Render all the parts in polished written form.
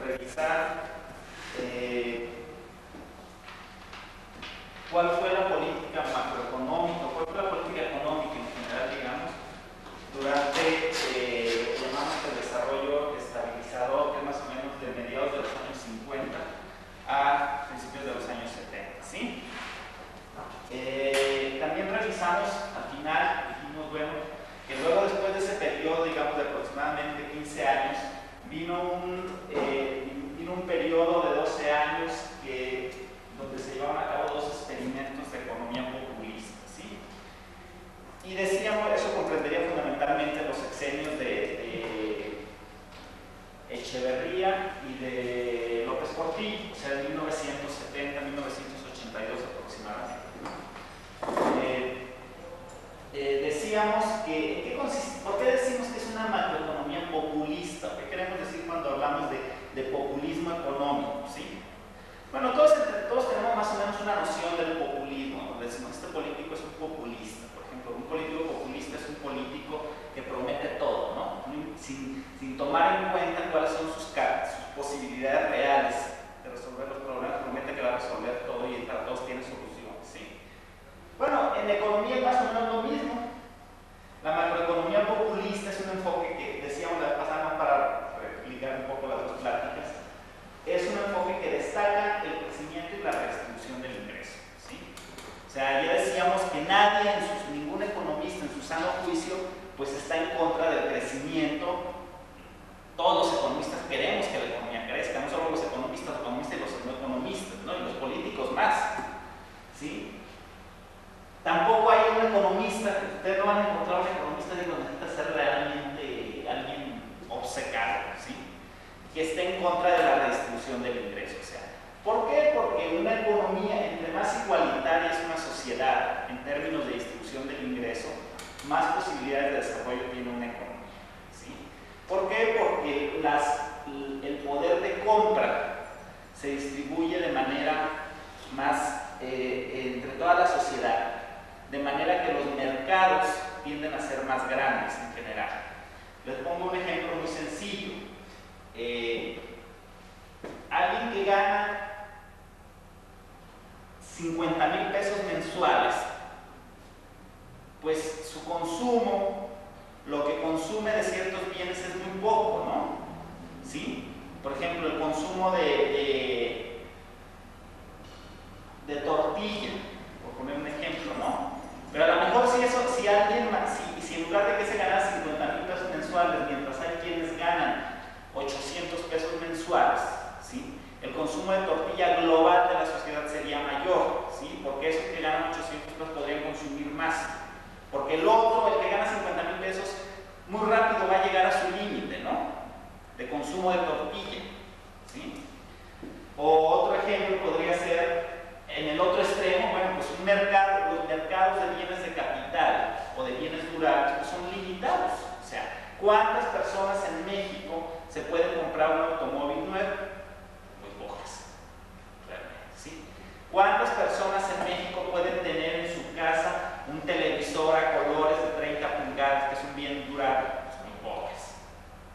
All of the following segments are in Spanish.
revisar cuál fue la política macroeconómica, cuál fue la política económica en general, digamos, durante lo que llamamos el desarrollo estabilizador, que es más o menos de mediados de los años 50 a principios de los años 70, ¿sí? También revisamos al final, dijimos, bueno, que luego después de ese periodo, digamos, de aproximadamente 15 años, vino un periodo de 12 años donde se llevaron a cabo dos experimentos de economía populista, ¿sí? Y decíamos, eso comprendería fundamentalmente los sexenios de Echeverría y de López Portillo, o sea, de 1970 a 1982 aproximadamente. Decíamos que, ¿por qué decimos que es una macroeconomía populista? ¿Qué queremos decir cuando hablamos de populismo económico? ¿Sí? Bueno, todos tenemos más o menos una noción del populismo. Decimos, este político es un populista. Por ejemplo, un político populista es un político que promete todo, ¿no? Sin tomar en cuenta cuáles son sus posibilidades reales de resolver los problemas, promete que va a resolver todo y para todos tiene solución, ¿sí? Bueno, en economía es más o menos lo mismo. La macroeconomía populista es un enfoque que decíamos la vez pasada, para explicar un poco las dos pláticas, es un enfoque que destaca el crecimiento y la redistribución del ingreso, ¿sí? O sea, ya decíamos que nadie, ningún economista en su sano juicio, pues está en contra del crecimiento. Todos los economistas queremos que la economía crezca, no solo los economistas y los no economistas, ¿no? Y los políticos más, ¿sí? Tampoco hay un economista, ustedes no van a encontrar un economista que necesita ser realmente alguien obcecado, ¿sí? Que esté en contra de la redistribución del ingreso. O sea, ¿por qué? Porque una economía, entre más igualitaria es una sociedad en términos de distribución del ingreso, más posibilidades de desarrollo tiene una economía, ¿sí? ¿Por qué? Porque el poder de compra se distribuye de manera más entre toda la sociedad, de manera que los mercados tienden a ser más grandes en general. Les pongo un ejemplo muy sencillo. Alguien que gana 50,000 pesos mensuales, pues su consumo, lo que consume de ciertos bienes es muy poco, ¿no? ¿Sí? Por ejemplo, el consumo de tortilla, por poner un ejemplo, ¿no? Pero a lo mejor si en lugar de que se gana 50,000 pesos mensuales, mientras hay quienes ganan 800 pesos mensuales, ¿sí? El consumo de tortilla global de la sociedad sería mayor, ¿sí? Porque esos que ganan 800 pesos podrían consumir más. Porque el otro, el que gana 50,000 pesos, muy rápido va a llegar a su límite, ¿no? De consumo de tortilla, ¿sí? O otro ejemplo podría ser, en el otro extremo, bueno, pues los mercados de bienes de capital o de bienes durables pues son limitados. O sea, ¿cuántas personas en México se pueden comprar un automóvil nuevo? Pues pocas, realmente, ¿sí? ¿Cuántas personas en México pueden tener en su casa un televisor a colores de 30 pulgadas, que es un bien durable? Pues muy pocas,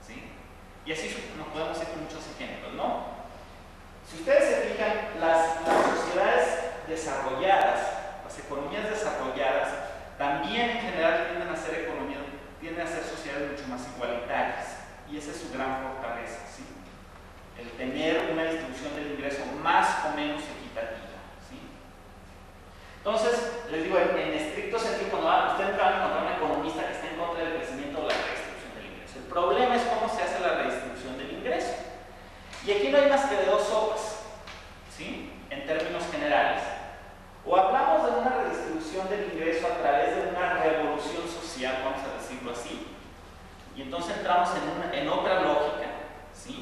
¿sí? Y así nos podemos ir con muchos ejemplos, ¿no? Si ustedes se fijan, las sociedades desarrolladas, las economías desarrolladas, también en general tienden a ser sociedades mucho más igualitarias. Y esa es su gran fortaleza, ¿sí? El tener una distribución del ingreso más o menos equitativa, ¿sí? Entonces, les digo, en estricto sentido, cuando ustedes van a encontrar un economista que esté en contra del crecimiento o la redistribución del ingreso. El problema es cómo se hace la redistribución del ingreso. Y aquí no hay más que de dos sopas, ¿sí? En términos generales. O hablamos de una redistribución del ingreso a través de una revolución social, vamos a decirlo así, y entonces entramos en otra lógica, ¿sí?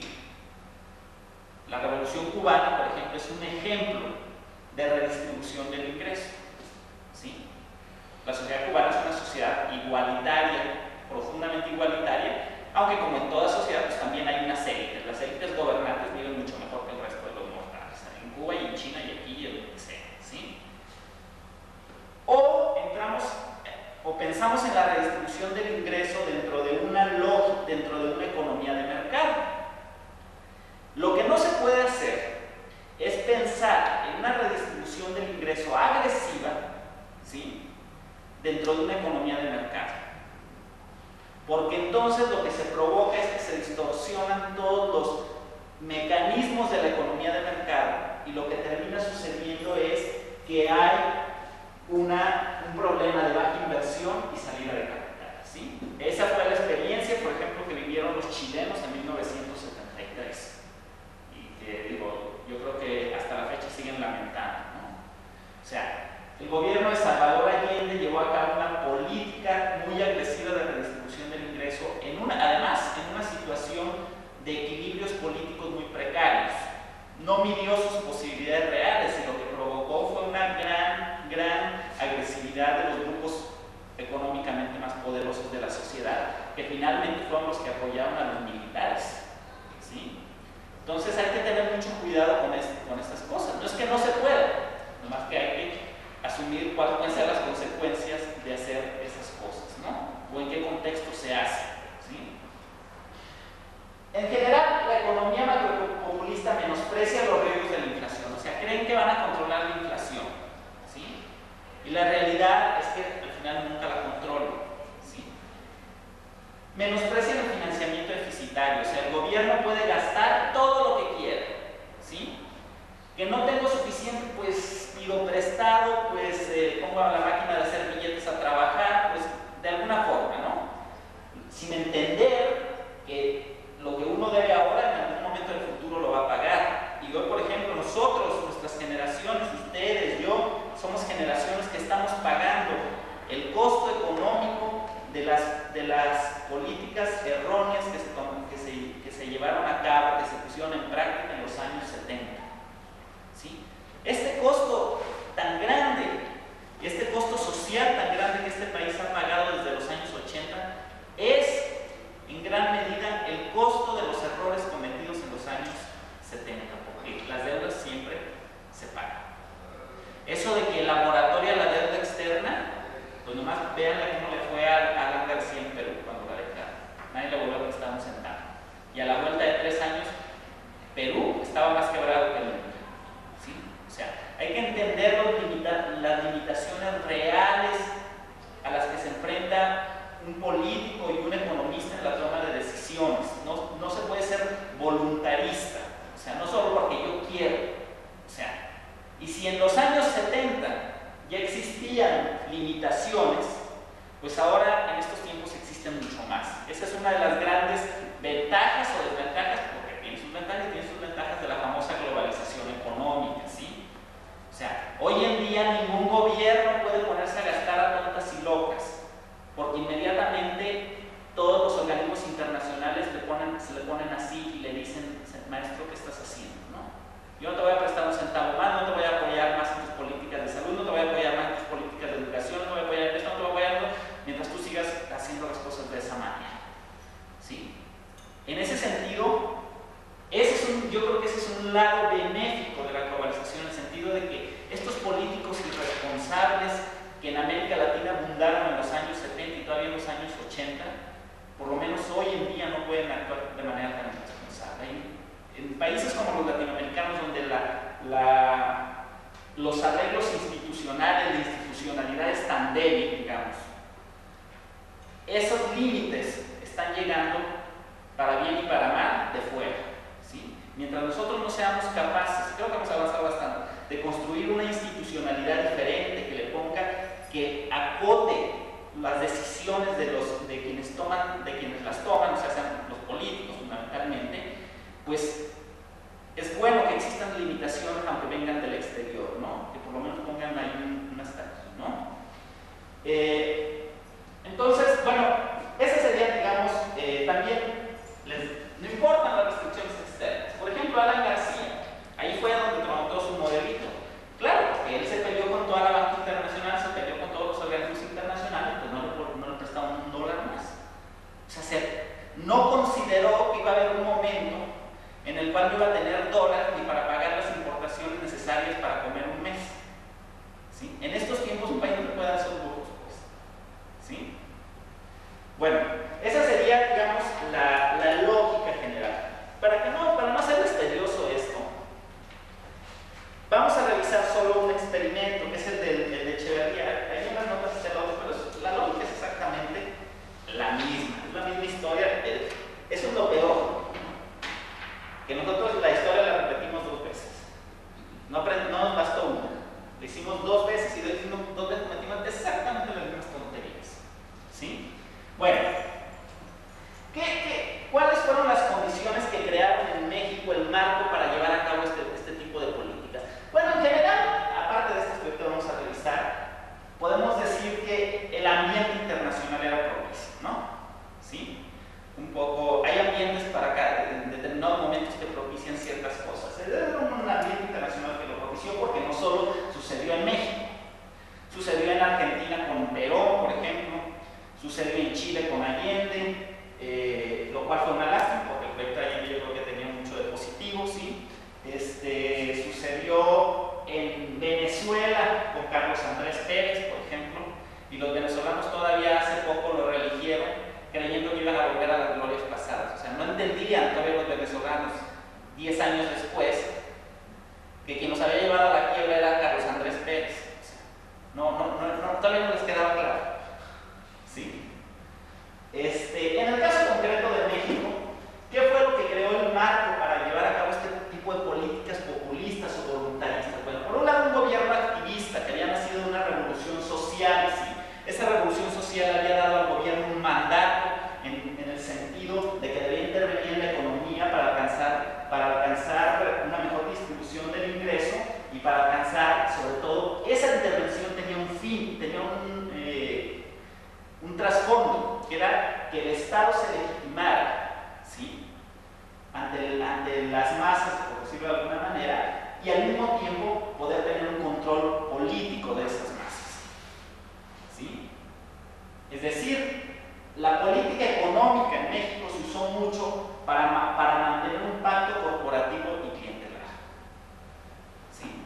La revolución cubana, por ejemplo, es un ejemplo de redistribución del ingreso, ¿sí? La sociedad cubana es una sociedad igualitaria, profundamente igualitaria, aunque como en toda sociedad pues también hay unas élites. Las élites gobernantes viven mucho mejor que el resto de los mortales, en Cuba y en China y aquí y en donde sea, ¿sí? O pensamos en la redistribución del ingreso dentro de una economía de mercado. Lo que dentro de una economía de mercado. Porque entonces lo que se provoca es que se distorsionan todos los mecanismos de la economía de mercado y lo que termina sucediendo es que hay un problema de baja inversión y salida de capital, ¿sí? Esa fue la experiencia, por ejemplo, que vivieron los chilenos en 1973 y que, digo, yo creo que hasta la fecha siguen lamentando, ¿no? O sea, el gobierno de Salvador Allende llevó a cabo una política muy agresiva de redistribución del ingreso, además en una situación de equilibrios políticos muy precarios. No midió sus posibilidades reales y lo que provocó fue una gran agresividad de los grupos económicamente más poderosos de la sociedad, que finalmente fueron los que apoyaron a los militares, ¿sí? Entonces hay que tener mucho cuidado con estas cosas. No es que no se pueda, nomás que hay que asumir cuáles pueden ser las consecuencias de hacer esas cosas, ¿no? O en qué contexto se hace, ¿sí? En general, la economía macropopulista menosprecia los riesgos de la inflación, o sea, creen que van a controlar la inflación, ¿sí? Y la realidad es que al final nunca la controlan, ¿sí? Menosprecian el financiamiento deficitario, o sea, el gobierno puede gastar todo lo que quiera, ¿sí? Que no tengo suficiente, pues pido prestado, pues pongo a la máquina de hacer billetes a trabajar, pues de alguna forma, ¿no? Sin entender que lo que uno debe ahora en algún momento del futuro lo va a pagar. Y hoy, por ejemplo, nosotros, nuestras generaciones, ustedes, yo, somos generaciones que estamos pagando el costo económico de las políticas erróneas que se llevaron a cabo, que se pusieron en práctica en los años 70. ¿Sí? Este costo tan grande, este costo social tan grande que este país ha pagado desde los años 80 es en gran medida el costo de los errores cometidos en los años 70, porque las deudas siempre se pagan. Eso de que el laboratorio a la deuda externa, pues nomás vean cómo le fue a Alan García en Perú cuando la dejaron. Nadie le volvió a prestar un centavo. Y a la vuelta de 3 años, Perú estaba más quebrado que nunca. ¿Sí? O sea, hay que entender las limitaciones reales a las que se enfrenta un político y un economista en la toma de decisiones. No se puede ser voluntarista, o sea, no solo porque yo quiero. O sea, y si en los años 70 ya existían limitaciones, pues ahora en estos tiempos existen mucho más. Esa es una de las grandes ventajas o desventajas, porque tiene sus ventajas y tiene sus ventajas de la famosa globalización económica, ¿sí? O sea, hoy en día ningún gobierno puede ponerse a gastar a tontas y locas, porque inmediatamente todos los organismos internacionales se le ponen así y le dicen: maestro, ¿qué estás haciendo? ¿No? Yo no te voy a prestar un centavo más, no te voy a apoyar más en tus políticas de salud, no te voy a apoyar más en tus políticas de educación, no te voy a apoyar en esto, no te voy a apoyar en esto, mientras tú sigas haciendo las cosas de esa manera, ¿sí? En ese sentido, yo creo que ese es un lado benéfico de la globalización, en el sentido de que estos políticos irresponsables que en América Latina abundaron en los años 70 y todavía en los años 80, por lo menos hoy en día no pueden actuar de manera tan irresponsable. En países como los latinoamericanos, donde los arreglos institucionales, la institucionalidad es tan débil, digamos, esos límites están llegando para bien y para mal de fuera, ¿sí? Mientras nosotros no seamos capaces, creo que hemos avanzado bastante, de construir una institucionalidad diferente que le ponga, que acote las decisiones de quienes las toman, o sea, sean los políticos fundamentalmente, pues es bueno que existan limitaciones aunque vengan del exterior, ¿no? Que por lo menos pongan ahí un hasta aquí, ¿no? Entonces, bueno, esa sería, digamos, también no importan las restricciones externas. Por ejemplo, Alan García, ahí fue donde montó su modelito. Claro, porque él se peleó con toda la banca internacional, se peleó con todos los organismos internacionales, pues no le prestaron un dólar más. O sea, no consideró que iba a haber un momento en el cual no iba a tener dólares ni para pagar las importaciones necesarias para comer un mes, ¿sí? En estos tiempos un país no puede dar esos lujos, pues, ¿sí? Bueno, esa sería, digamos, la lógica general. Para no hacerles tedioso esto, vamos a revisar solo un experimento, que es el de Echeverría. Hay unas notas de los, pero que nosotros la historia la repetimos 2 veces. No nos bastó una. Lo hicimos 2 veces y lo hicimos 2 veces cometimos exactamente las mismas tonterías. ¿Sí? Bueno, ¿cuáles fueron las condiciones que crearon en México el marco para llevar a cabo este tipo de políticas? Bueno, en general, aparte de esto que ahorita vamos a revisar, podemos decir que el ambiente internacional era propicio, ¿no? ¿Sí? Un poco, hay ambientes para acá, en determinados momentos que propician ciertas cosas. Era un ambiente internacional que lo propició porque no solo sucedió en México, sucedió en Argentina con Perón, por ejemplo, sucedió en Chile con Allende, lo cual fue una lástima porque el proyecto de Allende yo creo que tenía mucho de positivo, ¿sí? Sucedió en Venezuela con Carlos Andrés Pérez, por ejemplo, y los venezolanos todavía hace poco lo reeligieron creyendo que iban a volver a las glorias pasadas. O sea, no entendían todavía los venezolanos 10 años después que quien nos había llevado a la quiebra era Carlos Andrés Pérez. O sea, todavía no les quedaba claro. ¿Sí? En el caso concreto de México, ¿qué fue lo que creó el marco para llevar a cabo este tipo de políticas populistas o voluntaristas? Bueno, por un lado, un gobierno activista que había nacido de una revolución social, ¿sí? Esa revolución social había dado al gobierno un mandato en el sentido de que debía intervenir en la economía para alcanzar una mejor distribución del ingreso y para alcanzar, sobre todo, esa intervención tenía un fin, tenía un trasfondo, que era que el Estado se legitimara, ¿sí? ante las masas, por decirlo de alguna manera, y al mismo tiempo poder tener un control político de esas masas. ¿Sí? Es decir, la política económica en México se usó mucho para mantener un pacto corporativo y clientelar. ¿Sí?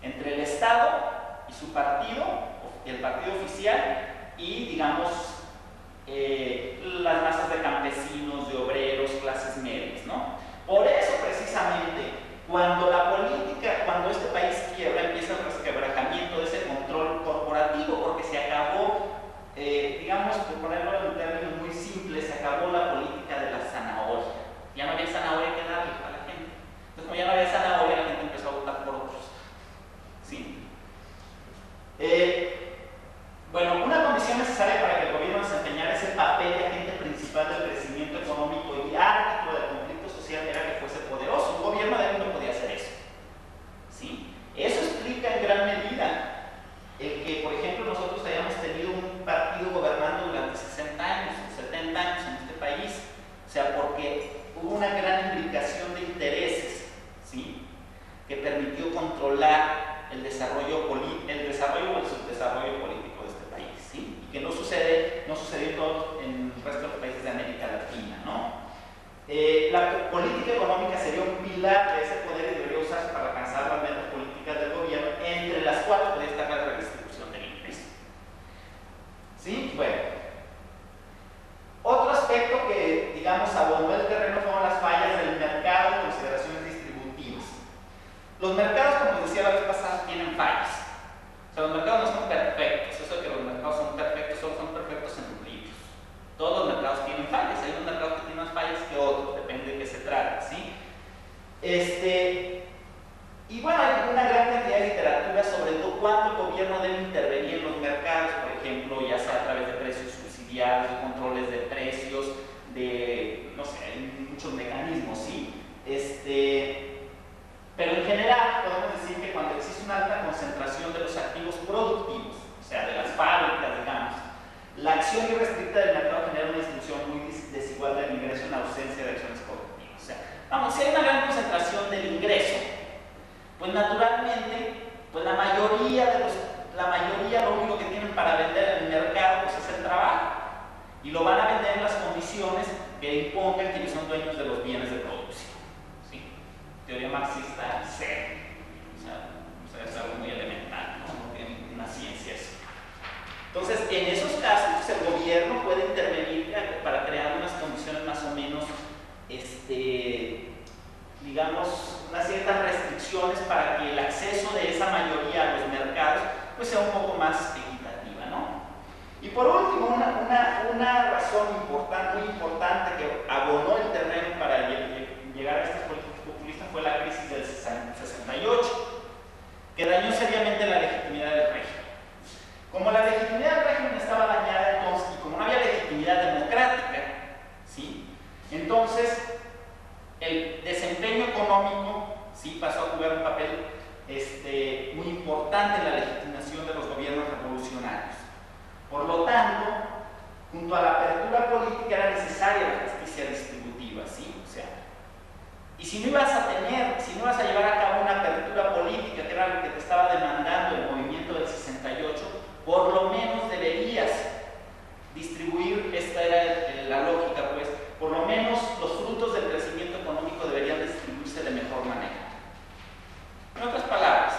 Entre el Estado y su partido, el partido oficial, y digamos las masas de campesinos, de obreros, clases medias, ¿no? Por eso precisamente cuando este país quiebra, empieza el resquebrajamiento de ese control corporativo, porque se acabó, digamos, por ponerlo en términos muy simples, se acabó la política de la zanahoria. Ya no había zanahoria que darle a la gente. Entonces, como ya no había zanahoria, la gente empezó a votar por otros. ¿Sí? Bueno, una condición necesaria para que el gobierno desempeñara ese papel de agente principal del crecimiento económico y árbitro del conflicto social era que fuese poderoso. Un gobierno de él no podía hacer eso. ¿Sí? Eso explica en gran medida el que, por ejemplo, nosotros hayamos tenido un partido gobernando durante 60 años o 70 años en este país. O sea, porque hubo una gran implicación de intereses, ¿sí? Que permitió controlar el desarrollo o el subdesarrollo político de este país, ¿sí? Y que no sucedió en el resto de los países de América Latina, ¿no? La política económica sería un pilar de ese poder y debería usarse para alcanzar las metas políticas del gobierno, entre las cuales puede destacar la redistribución del ingreso. ¿Sí? Bueno. Otro aspecto que, digamos, abonó el terreno fueron las fallas del mercado y consideraciones distributivas. Los mercados, como les decía la vez pasada, tienen fallas. O sea, los mercados no son perfectos. Eso de que los mercados son perfectos, solo son perfectos en libros. Todos los mercados tienen fallas. Hay unos mercados que tienen más fallas que otros, depende de qué se trate, ¿sí? Y bueno, hay una gran cantidad de literatura sobre todo cuándo el gobierno debe intervenir en los mercados, por ejemplo, ya sea a través de precios subsidiados, de controles de precios, no sé, hay muchos mecanismos, ¿sí? Pero en general podemos decir que cuando existe una alta concentración de los activos productivos, o sea, de las fábricas, digamos, la acción irrestricta del mercado genera una distribución muy desigual del ingreso en ausencia de acciones productivas. O sea, vamos, si hay una gran concentración del ingreso, pues naturalmente, pues la mayoría lo único que tienen para vender en el mercado pues es el trabajo, y lo van a vender en las condiciones que impongan quienes son dueños de los bienes de producción. ¿Sí? Teoría marxista cero. O sea, es algo muy elemental, ¿no? En una ciencia eso. Entonces, en esos casos, pues, el gobierno puede intervenir para crear unas condiciones más o menos, digamos, unas ciertas restricciones para que el acceso de esa mayoría a los mercados pues sea un poco más equitativa, ¿no? Y por último, una razón muy importante que abonó el terreno para llegar a estas políticas económico sí pasó a jugar un papel muy importante en la legitimación de los gobiernos revolucionarios. Por lo tanto, junto a la apertura política era necesaria la justicia distributiva, ¿sí? O sea, y si no ibas a llevar a cabo una apertura política, que era lo que te estaba demandando el movimiento del 68, por lo menos deberías distribuir, esta era la lógica, pues, por lo menos los frutos del crecimiento económico deberían distribuirse de mejor manera. En otras palabras,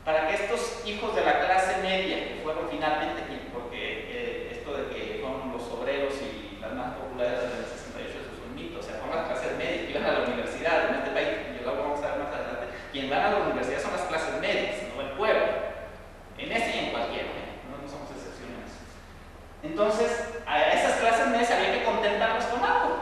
para que estos hijos de la clase media, que fueron finalmente, porque esto de que fueron los obreros y las más populares del 68, eso es un mito, o sea, son las clases medias que iban a la universidad en este país, y lo vamos a ver más adelante, quien van a la universidad son las clases medias, no el pueblo, en este y en cualquiera, no somos excepciones. Entonces, a esas clases medias había que contentarlos con algo.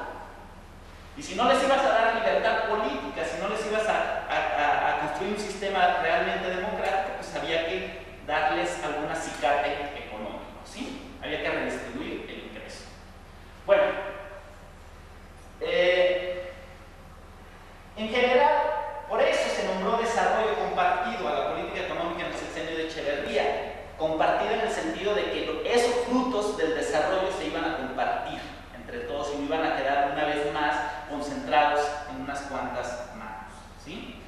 Y si no les ibas a dar libertad política, si no les ibas a construir un sistema realmente democrático, pues había que darles algún acicate económico, ¿sí? Había que redistribuir el ingreso. Bueno, en general, por eso se nombró desarrollo compartido a la política económica en el sexenio de Echeverría. Compartido en el sentido de que esos frutos del desarrollo se iban a compartir entre todos y no iban a quedar una vez más concentrados en unas cuantas manos, ¿sí?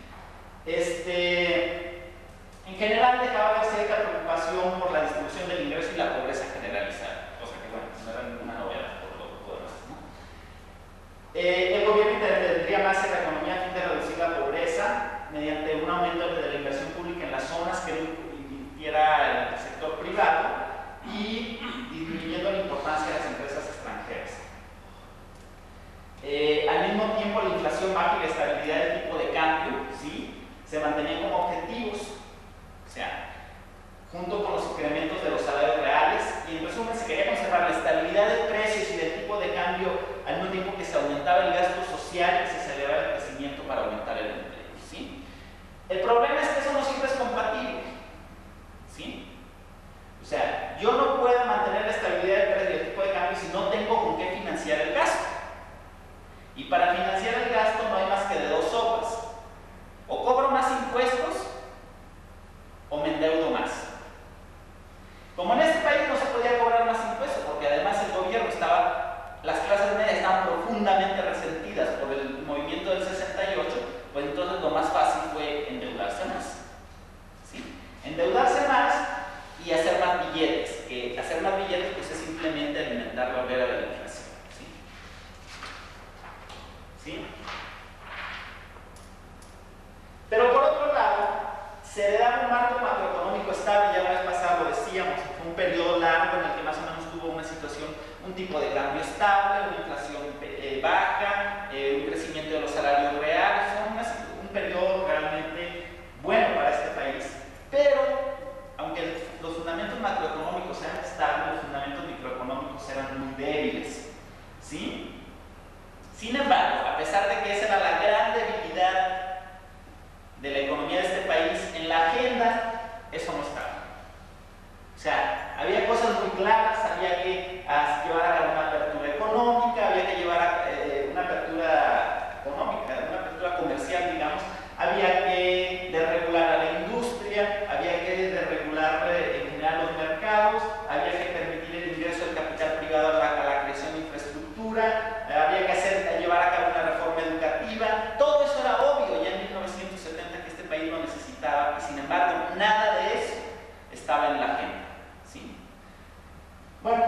En general dejaba de cierta preocupación por la distribución del ingreso y la pobreza generalizada, cosa que, bueno, no era ninguna novedad por lo demás, ¿no? El gobierno intervendría más en la economía a fin de reducir la pobreza mediante un aumento de la inversión pública en las zonas que invirtiera el sector privado y disminuyendo la importancia de las empresas extranjeras. Al mismo tiempo, la inflación baja y la estabilidad del tipo de cambio, ¿sí?, se mantenían como objetivos, o sea, junto con los incrementos de los salarios reales, y en resumen se quería conservar la estabilidad de precios y del tipo de cambio al mismo tiempo que se aumentaba el gasto social y se aceleraba el crecimiento para aumentar el empleo, ¿sí? El problema es que eso no siempre es compatible, ¿sí? O sea, yo no puedo mantener la estabilidad del precio y el tipo de cambio si no tengo con qué financiar el gasto. Y para financiar el gasto no hay más que de dos sopas: o cobro más impuestos o me endeudo más. Como en este país no se podía cobrar más impuestos, porque además el gobierno las clases medias estaban profundamente resentidas por el movimiento del 68, pues entonces lo más fácil fue endeudarse más, ¿sí? Endeudarse más y hacer más billetes, que hacer más billetes pues es simplemente alimentar la hoguera de la inflación, ¿sí? ¿Sí? Pero por otro lado, se le da un marco macroeconómico estable, ya una vez pasada lo decíamos, fue un periodo largo en el que más o menos tuvo una situación, un tipo de cambio estable, una inflación baja, un crecimiento de los salarios reales, fue un periodo realmente bueno para este país. Pero, aunque los fundamentos macroeconómicos eran estables, los fundamentos microeconómicos eran muy débiles, ¿sí? Sin embargo, a pesar de que esa era la gran debilidad de la economía de este país, en la agenda eso no estaba. O sea, había cosas muy claras, había que llevar a cabo una apertura económica, había que llevar una apertura económica, una apertura comercial, digamos, había que desregular a la industria, había que desregular en general los mercados, había que permitir el ingreso del capital privado a la creación de infraestructura, había que llevar a cabo una reforma educativa. Todo eso era obvio ya en 1970 que este país lo necesitaba, y sin embargo nada de eso estaba en la agenda, ¿sí? Bueno,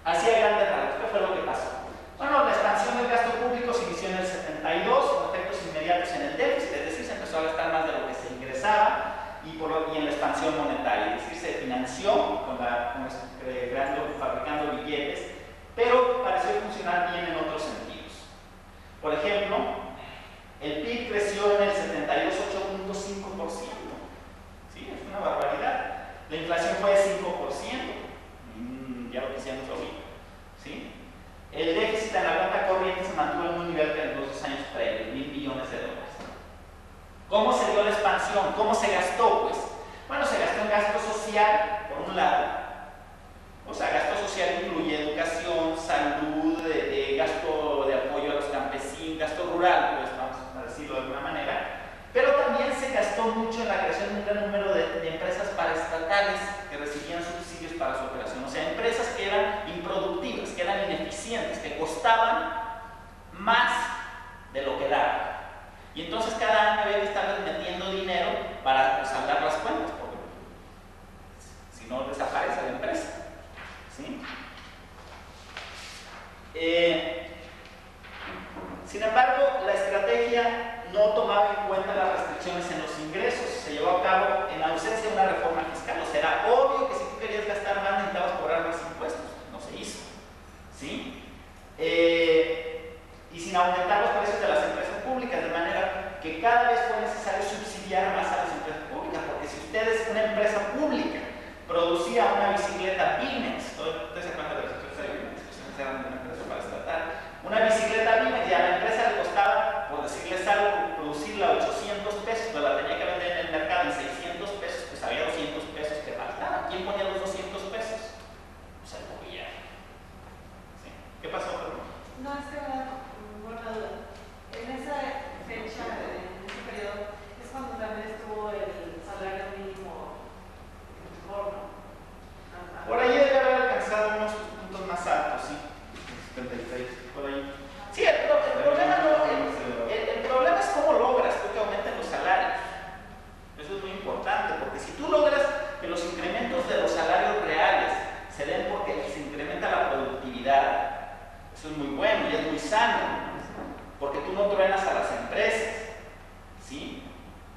así a grandes rasgos, ¿qué fue lo que pasó? Bueno, la expansión del gasto público se inició en el 72 con efectos inmediatos en el déficit, es decir, se empezó a gastar más de lo que se ingresaba, y en la expansión monetaria, es decir, se financió fabricando billetes, pero pareció funcionar bien en otros sentidos. Por ejemplo, el PIB creció en el 72 8.5%, ¿sí? Es una barbaridad. La inflación fue de 5%, ya lo decíamos ahorita, ¿sí? El déficit en la cuenta corriente se mantuvo en un nivel que en los 2 años previos, $1,000 billones. ¿Cómo se dio la expansión? ¿Cómo se gastó? Pues, bueno, se gastó en gasto social, por un lado. O sea, gasto social incluye educación, salud, gasto de apoyo a los campesinos, gasto rural, pues vamos a estatales que recibían subsidios para su operación, o sea, empresas que eran improductivas, que eran ineficientes, que costaban más de lo que daban. Y entonces cada año había que estarles metiendo dinero para saldar las cuentas, porque si no desaparece la empresa. ¿Sí? Sin embargo, la estrategia no tomaba en cuenta las restricciones en los ingresos. Se llevó a cabo en ausencia de una reforma fiscal. O sea, era obvio que si tú querías gastar más necesitabas cobrar más impuestos. No se hizo. ¿Sí? Y sin aumentar los precios de las empresas públicas, de manera que cada vez fue necesario subsidiar más a las empresas públicas, porque si ustedes, una empresa pública, producía una bicicleta Bimex, ¿ustedes se acuerdan de las bicicletas Bimex? Ustedes eran una empresa paraestatal. Una bicicleta Bimex, y a la empresa le costaba, por decirles algo, producirla a 800 pesos, pero la tenía que vender en el mercado en 600 pesos, pues había 200 pesos que faltaban. ¿Quién ponía los 200 pesos? Pues el gobierno. ¿Sí? ¿Qué pasó, Pedro? No, es que me da una duda. En esa fecha, en ese periodo, es cuando también estuvo el salario mínimo mejor, ¿no? Por ahí debe haber alcanzado unos puntos más altos, sí. 76, por ahí. Sí, el problema el problema es cómo logras tú que aumenten los salarios. Eso es muy importante, porque si tú logras que los incrementos de los salarios reales se den porque se incrementa la productividad, eso es muy bueno y es muy sano, porque tú no truenas a las empresas, ¿sí?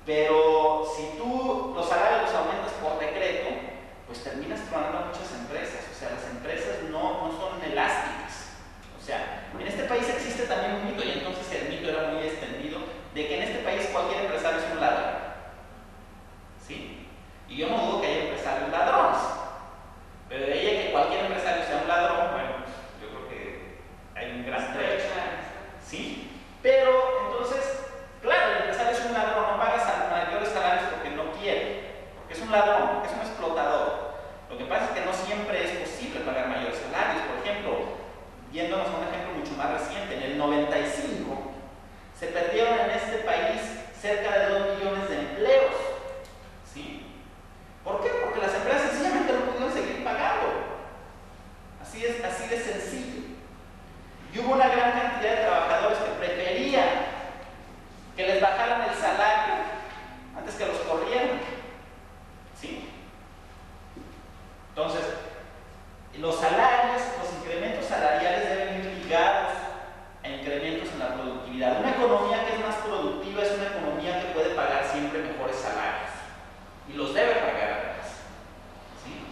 Pero si tú los salarios los aumentas por decreto, pues terminas tronando a muchas empresas. O sea, las empresas no son elásticas. O sea, en este país existe también un mito, y entonces el mito era muy extendido, de que en este país cualquier empresario es un ladrón. ¿Sí? Y yo no dudo que haya empresarios ladrones, pero de ahí a que cualquier empresario sea un ladrón, bueno, pues yo creo que hay un gran trecho. ¿Sí? Pero entonces, claro, el empresario es un ladrón, no paga mayores salarios porque no quiere, porque es un ladrón, porque es un explotador. Lo que pasa es que no siempre es posible pagar mayores salarios. Por ejemplo, viéndonos un ejemplo mucho más reciente, en el 95 se perdieron en este país cerca de 2 millones de empleos. ¿Sí? ¿Por qué? Porque las empresas sencillamente no pudieron seguir pagando. Así de sencillo. Y hubo una gran cantidad de trabajadores que preferían que les bajaran el salario antes que los corrieran. ¿Sí? Entonces, los salarios, los incrementos salariales deben ir ligados a incrementos en la productividad. Una economía que es más productiva es una economía que puede pagar siempre mejores salarios. Y los debe pagar además. ¿Sí?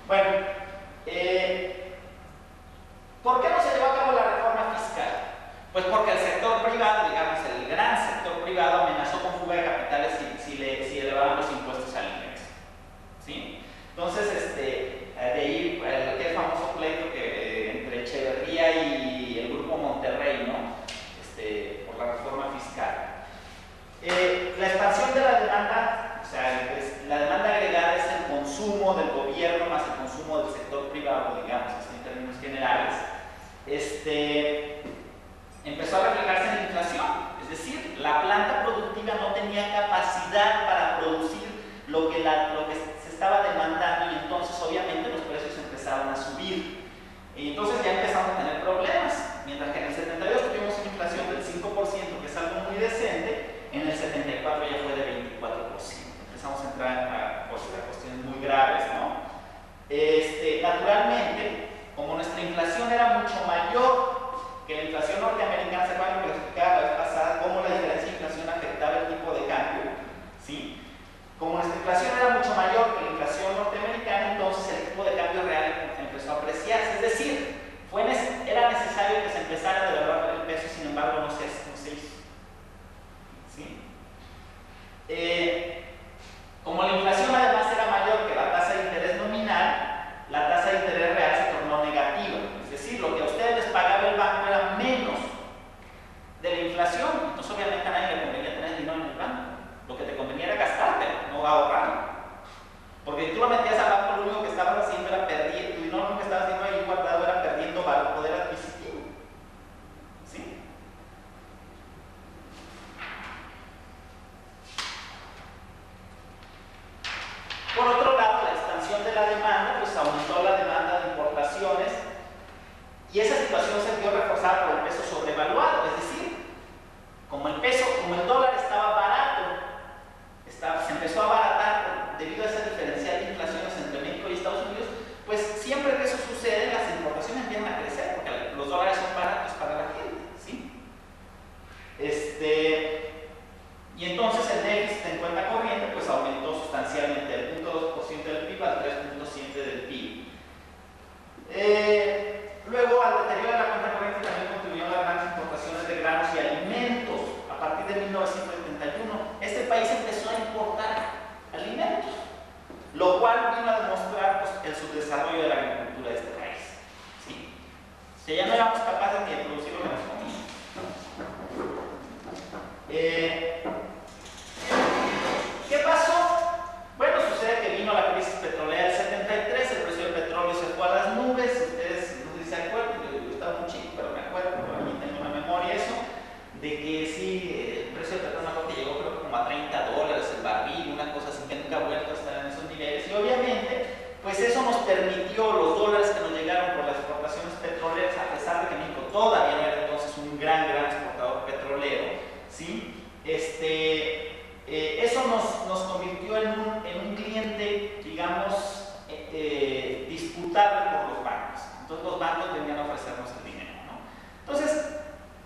Bueno, ¿por qué no se llevó a cabo la reforma fiscal? Pues porque el sector privado, digamos, el gran sector privado amenazó con fuga de capitales si elevaban los impuestos al ingreso. ¿Sí? Entonces, de ahí aquel famoso pleito entre Echeverría y el Grupo Monterrey, ¿no? Por la reforma fiscal. La expansión de la demanda, o sea, la demanda agregada es el consumo del gobierno más el consumo del sector privado, digamos, así en términos generales. Empezó a reflejarse en la inflación, es decir, la planta productiva no tenía capacidad para producir lo que se estaba demandando, y entonces obviamente los precios empezaron a subir. Y entonces ya empezamos a tener problemas. Mientras que en el 72 tuvimos una inflación del 5%, que es algo muy decente, en el 74 ya fue de 24%. Empezamos a entrar a cuestiones muy graves, ¿no? Naturalmente, como nuestra inflación era mucho mayor que la inflación norteamericana, ¿se acuerdan que lo explicaba la vez pasada, cómo la diferencia de inflación afectaba el tipo de cambio? ¿Sí? Como nuestra inflación era mucho mayor que la inflación norteamericana, entonces el tipo de cambio real empezó a apreciarse. Es decir, era necesario que se empezara a devaluar el peso, sin embargo no se hizo. ¿Sí? Como la inflación además era mayor que la tasa de interés nominal, la tasa de interés real se tornó negativa. Es decir, lo que a ustedes les pagaba el banco era menos de la inflación. Entonces obviamente a nadie le convenía tener dinero en el banco. Lo que te convenía era gastarte, no ahorrar. Porque si tú lo metías al banco, lo único que estabas haciendo era perdiendo, tu dinero lo que estabas haciendo ahí guardado era perdiendo poder adquisitivo. ¿Sí? Por otro lado, la expansión de la demanda, pues aumentó la demanda de importaciones y esa situación se vio reforzada por el peso sobrevaluado, es decir, como el dólar estaba barato, se empezó a abaratar debido a ese diferencial de inflaciones entre México y Estados Unidos, pues siempre que eso sucede, las importaciones empiezan a crecer porque los dólares son baratos para la gente, ¿sí? Y entonces el déficit en cuenta corriente pues aumentó sustancialmente del 0.2% del PIB al 3.7% del PIB. Luego, al deterioro de la cuenta corriente también contribuyó las grandes importaciones de granos y alimentos. A partir de 1971, este país empezó a importar alimentos, lo cual vino a demostrar pues, el subdesarrollo de la agricultura de este país. ¿Sí? O sea, ya no éramos capaces ni de producir lo que nos comíamos. ¿Qué pasó? Bueno, sucede que vino la crisis petrolera del 73, el precio del petróleo se fue a las nubes. Ustedes no sé si se acuerdan, yo estaba muy chico, pero me acuerdo, por aquí tengo una memoria eso, de que sí, el precio del petróleo que llegó creo que como a $30 el barril, una cosa así que nunca ha vuelto a estar en esos niveles. Y obviamente, pues eso nos permitió los dólares que nos llegaron por las exportaciones petroleras, a pesar de que México todavía no era entonces un gran exportador petrolero, ¿sí? Eso nos convirtió en un cliente, digamos, disputable por los bancos. Entonces los bancos venían a ofrecernos el dinero, ¿no? Entonces,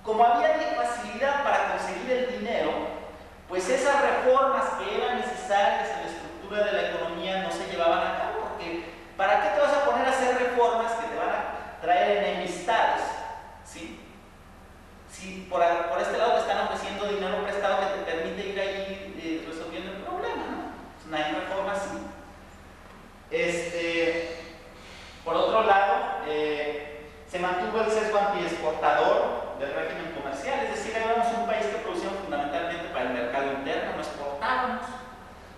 como había facilidad para conseguir el dinero, pues esas reformas que eran necesarias en la estructura de la economía no se llevaban a cabo, porque ¿para qué te vas a poner a hacer reformas que te van a traer enemistades? ¿Sí? Si por este lado te están ofreciendo dinero prestado que te permite ir ahí resolviendo el problema, ¿no? Es una reforma así. Por otro lado, se mantuvo el sesgo antiexportador del régimen comercial, es decir, éramos un país que producíamos fundamentalmente para el mercado interno, no exportábamos,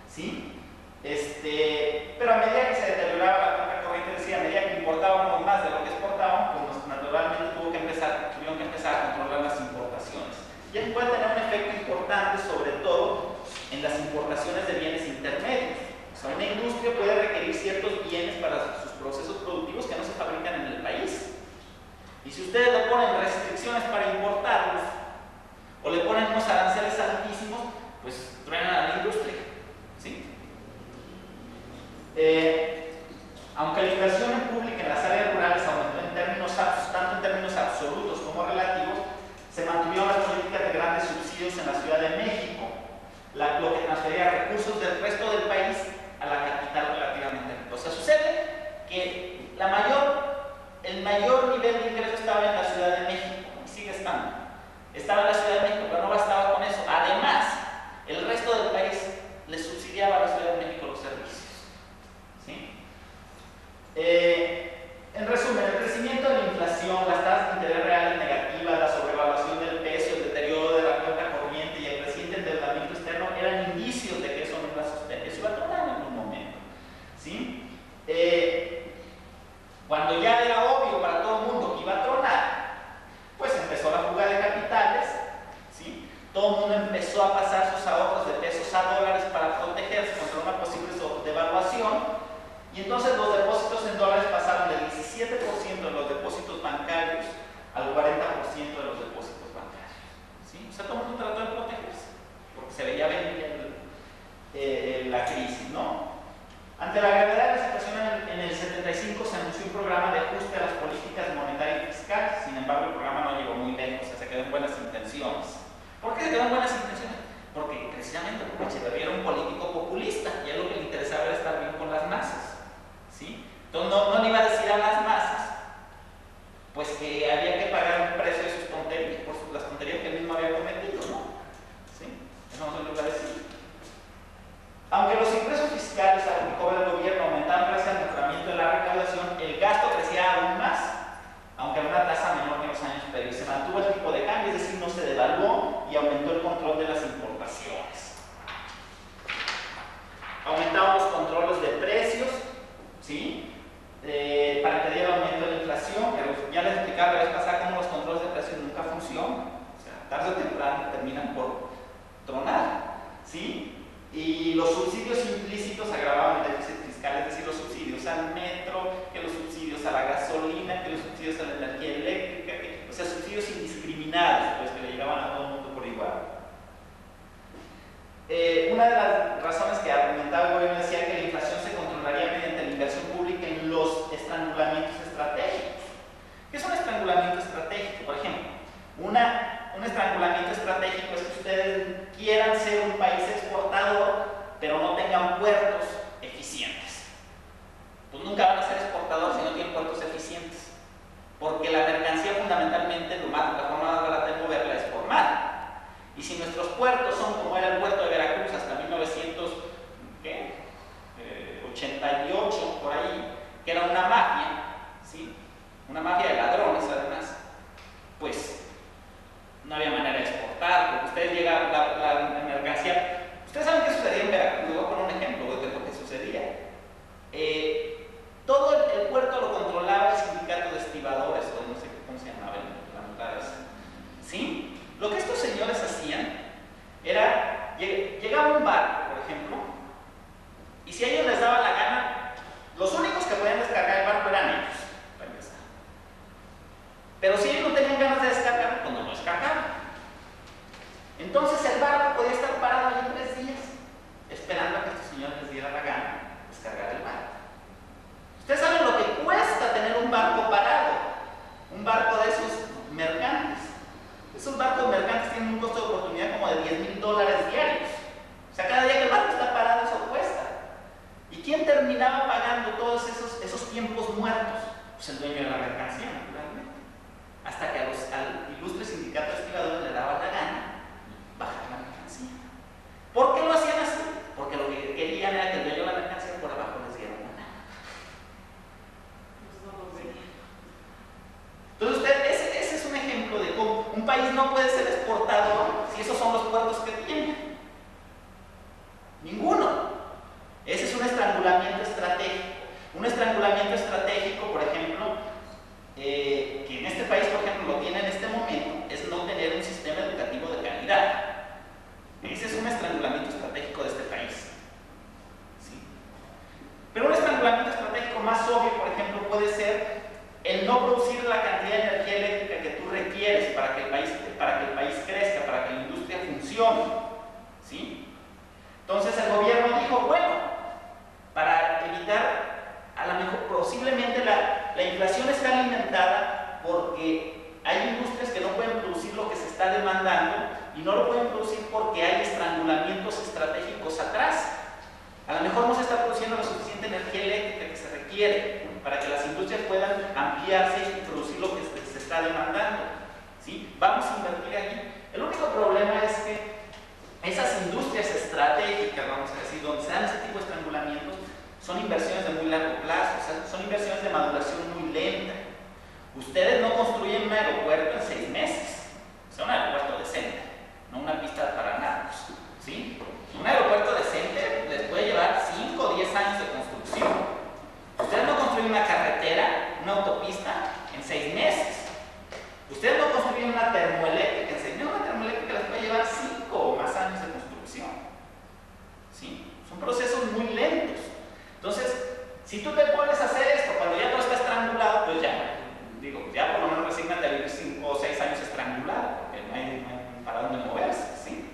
¿sí? Pero a medida que se deterioraba la cuenta corriente, es decir, a medida que importábamos más de lo que exportábamos, pues naturalmente tuvieron que empezar a controlar las importaciones. Y eso puede tener un efecto importante, sobre todo en las importaciones de bienes intermedios. O sea, una industria puede requerir ciertos bienes para sus procesos productivos que no se fabrican en el país. Y si ustedes le ponen restricciones para importarlos, o le ponen unos aranceles altísimos, pues truenan a la industria, ¿sí? Aunque la inversión en pública en las áreas rurales aumentó tanto en términos absolutos como relativos, se mantuvieron las políticas de grandes subsidios en la Ciudad de México, lo que transfería recursos del resto del país a la capital relativamente rica. O sea, sucede que el mayor nivel de ingreso estaba en la Ciudad de México, y sigue estando. Estaba en la Ciudad de México, pero no bastaba con eso. Además, el resto del país le subsidiaba a la Ciudad de México los servicios. ¿Sí? En resumen, el crecimiento de la inflación, las tasas de interés reales negativas, la sobrevaluación del peso, el deterioro de la cuenta corriente y el creciente endeudamiento externo eran indicios de que eso no iba a sostener, eso iba a tronar en algún momento. ¿Sí? Cuando ya era obvio para todo el mundo que iba a tronar, pues empezó la fuga de capitales, ¿sí? Todo el mundo empezó a pasar sus ahorros de pesos a dólares para protegerse contra una posible devaluación. Y entonces los depósitos en dólares pasaron del 17% de los depósitos bancarios al 40% de los depósitos bancarios. ¿Sí? O sea, todo el mundo trató de protegerse, porque se veía venir la crisis, ¿no? Ante la gravedad de la situación en el 75 se anunció un programa de ajuste a las políticas monetarias y fiscales. Sin embargo, el programa no llegó muy lejos, o sea, se quedó en buenas intenciones. ¿Por qué se quedó en buenas intenciones? Porque precisamente porque Echeverría era un político populista y a lo que le interesaba era estar bien con las masas. ¿Sí? Entonces no le iba a decir a las masas pues que había que pagar un precio de sus tonterías, por las tonterías que él mismo había cometido, ¿no? ¿Sí? Eso no se lo iba a decir. Aunque los ingresos fiscales que cobra el gobierno aumentaban gracias al mejoramiento de la recaudación, el gasto crecía aún más, aunque a una tasa menor que en los años previos. Se mantuvo el tipo de cambio, es decir, no se devaluó y aumentó el control quieran ser un país exportador, pero no tengan puertos eficientes. Pues nunca van a ser exportadores si no tienen puertos eficientes, porque la mercancía fundamentalmente la forma más barata de moverla es por mar. Y si nuestros puertos son como era el puerto de Veracruz hasta 1988, por ahí, que era una mafia, ¿sí? Una mafia de ladrones además, pues no había manera de exportar, porque ustedes llegan la mercancía. Ustedes saben qué sucedía en Veracruz. Les voy a poner un ejemplo de lo que sucedía. Todo el puerto lo controlaba el sindicato de estibadores, o no sé cómo se llamaba la montada esa, ¿sí? Lo que estos señores hacían era, llegaba un barco, por ejemplo, y si a ellos les daba la gana, los únicos que podían descargar el barco eran ellos, para empezar. Pero si ellos no tenían ganas de descargar, pues no lo descargaban. Entonces el barco podía estar parado allí 3 días, esperando a que estos señores les diera la gana descargar el barco. Ustedes saben lo que cuesta tener un barco parado, un barco de esos mercantes. Esos barcos mercantes tienen un costo de oportunidad como de $10,000 diarios. O sea, cada día que el barco está parado, eso cuesta. ¿Y quién terminaba pagando todos esos tiempos muertos? Pues el dueño de la mercancía, naturalmente. Hasta que al ilustre sindicato de estibadores le daba la gana bajar la mercancía. ¿Por qué lo hacían así? Porque lo que querían era que el dueño de la mercancía por abajo les diera una gana. Entonces, ese es un ejemplo de cómo un país no puede ser exportador si esos son los puertos que tiene. Ninguno. Ese es un estrangulamiento estratégico. Un estrangulamiento estratégico, por ejemplo, que en este país, por ejemplo, lo tiene en este momento, es no tener un sistema educativo de calidad. Ese es un estrangulamiento estratégico de este país. ¿Sí? Pero un estrangulamiento estratégico más obvio, por ejemplo, puede ser el no producir la cantidad de energía eléctrica que tú requieres para que el país crezca, para que la industria funcione. ¿Sí? Entonces el gobierno dijo, bueno, para evitar, a lo mejor posiblemente la inflación está alimentada porque hay industrias que no pueden producir lo que se está demandando y no lo pueden producir porque hay estrangulamientos estratégicos atrás. A lo mejor no se está produciendo la suficiente energía eléctrica que se requiere para que las industrias puedan ampliarse y producir lo que se está demandando. ¿Sí? Vamos a invertir aquí. El único problema es que esas industrias estratégicas, vamos a decir, donde se dan ese tipo de estrangulamientos, son inversiones de muy largo plazo, o sea, son inversiones de maduración muy lenta. Ustedes no construyen un aeropuerto en 6 meses, o sea, un aeropuerto decente, no una pista para narcos, ¿sí? Un aeropuerto decente les puede llevar 5 o 10 años de construcción. Ustedes no construyen una carretera, una autopista en 6 meses. Ustedes no construyen una termoeléctrica en 6 meses. Una termoeléctrica les puede llevar 5 o más años de construcción. ¿Sí? Son procesos muy lentos. Entonces, si tú te pones a hacer esto cuando ya todo está estrangulado, pues ya por lo menos resígnate a vivir 5 o 6 años estrangulado, porque no hay para dónde moverse. ¿Sí?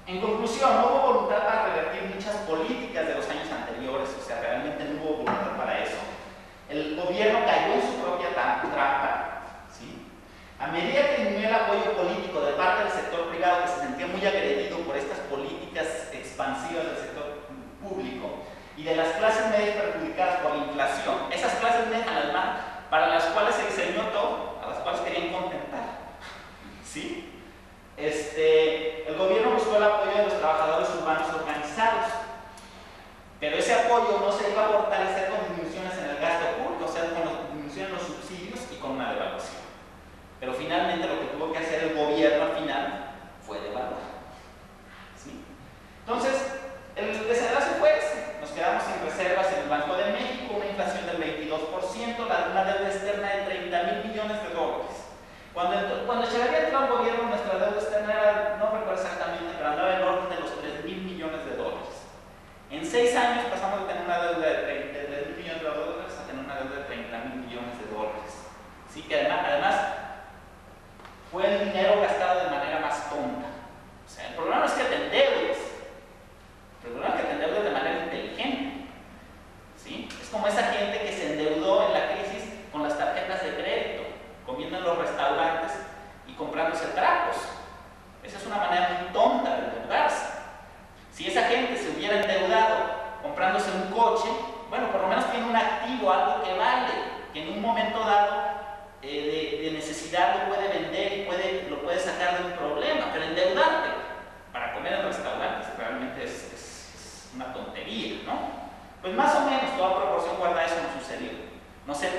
En conclusión, no hubo voluntad para revertir muchas políticas de los años anteriores, o sea, realmente no hubo voluntad para eso. El gobierno cayó en su propia trampa. ¿Sí? A medida que disminuyó el apoyo político de parte del sector privado, que se sentía muy agredido por estas políticas expansivas del sector público, y de las clases medias perjudicadas por la inflación, esas clases medias además para las cuales se diseñó todo, a las cuales querían contentar. ¿Sí? El gobierno buscó el apoyo de los trabajadores urbanos organizados, pero ese apoyo no se iba a fortalecer con disminuciones en el gasto público, o sea, con disminuciones en los subsidios y con una devaluación. Pero finalmente lo que tuvo que hacer el gobierno al final fue devaluar. ¿Sí? Entonces, el desenlace fue ese. Nos quedamos sin reservas en el Banco de México, una inflación del 22%, una deuda externa de $30,000 millones. Cuando Echeverría entró al gobierno, nuestra deuda externa era, no recuerdo exactamente, pero andaba en orden de los $3,000 millones. En 6 años pasamos de tener una deuda de $3,000 millones a tener una deuda de $30,000 millones. ¿Sí? Que además fue el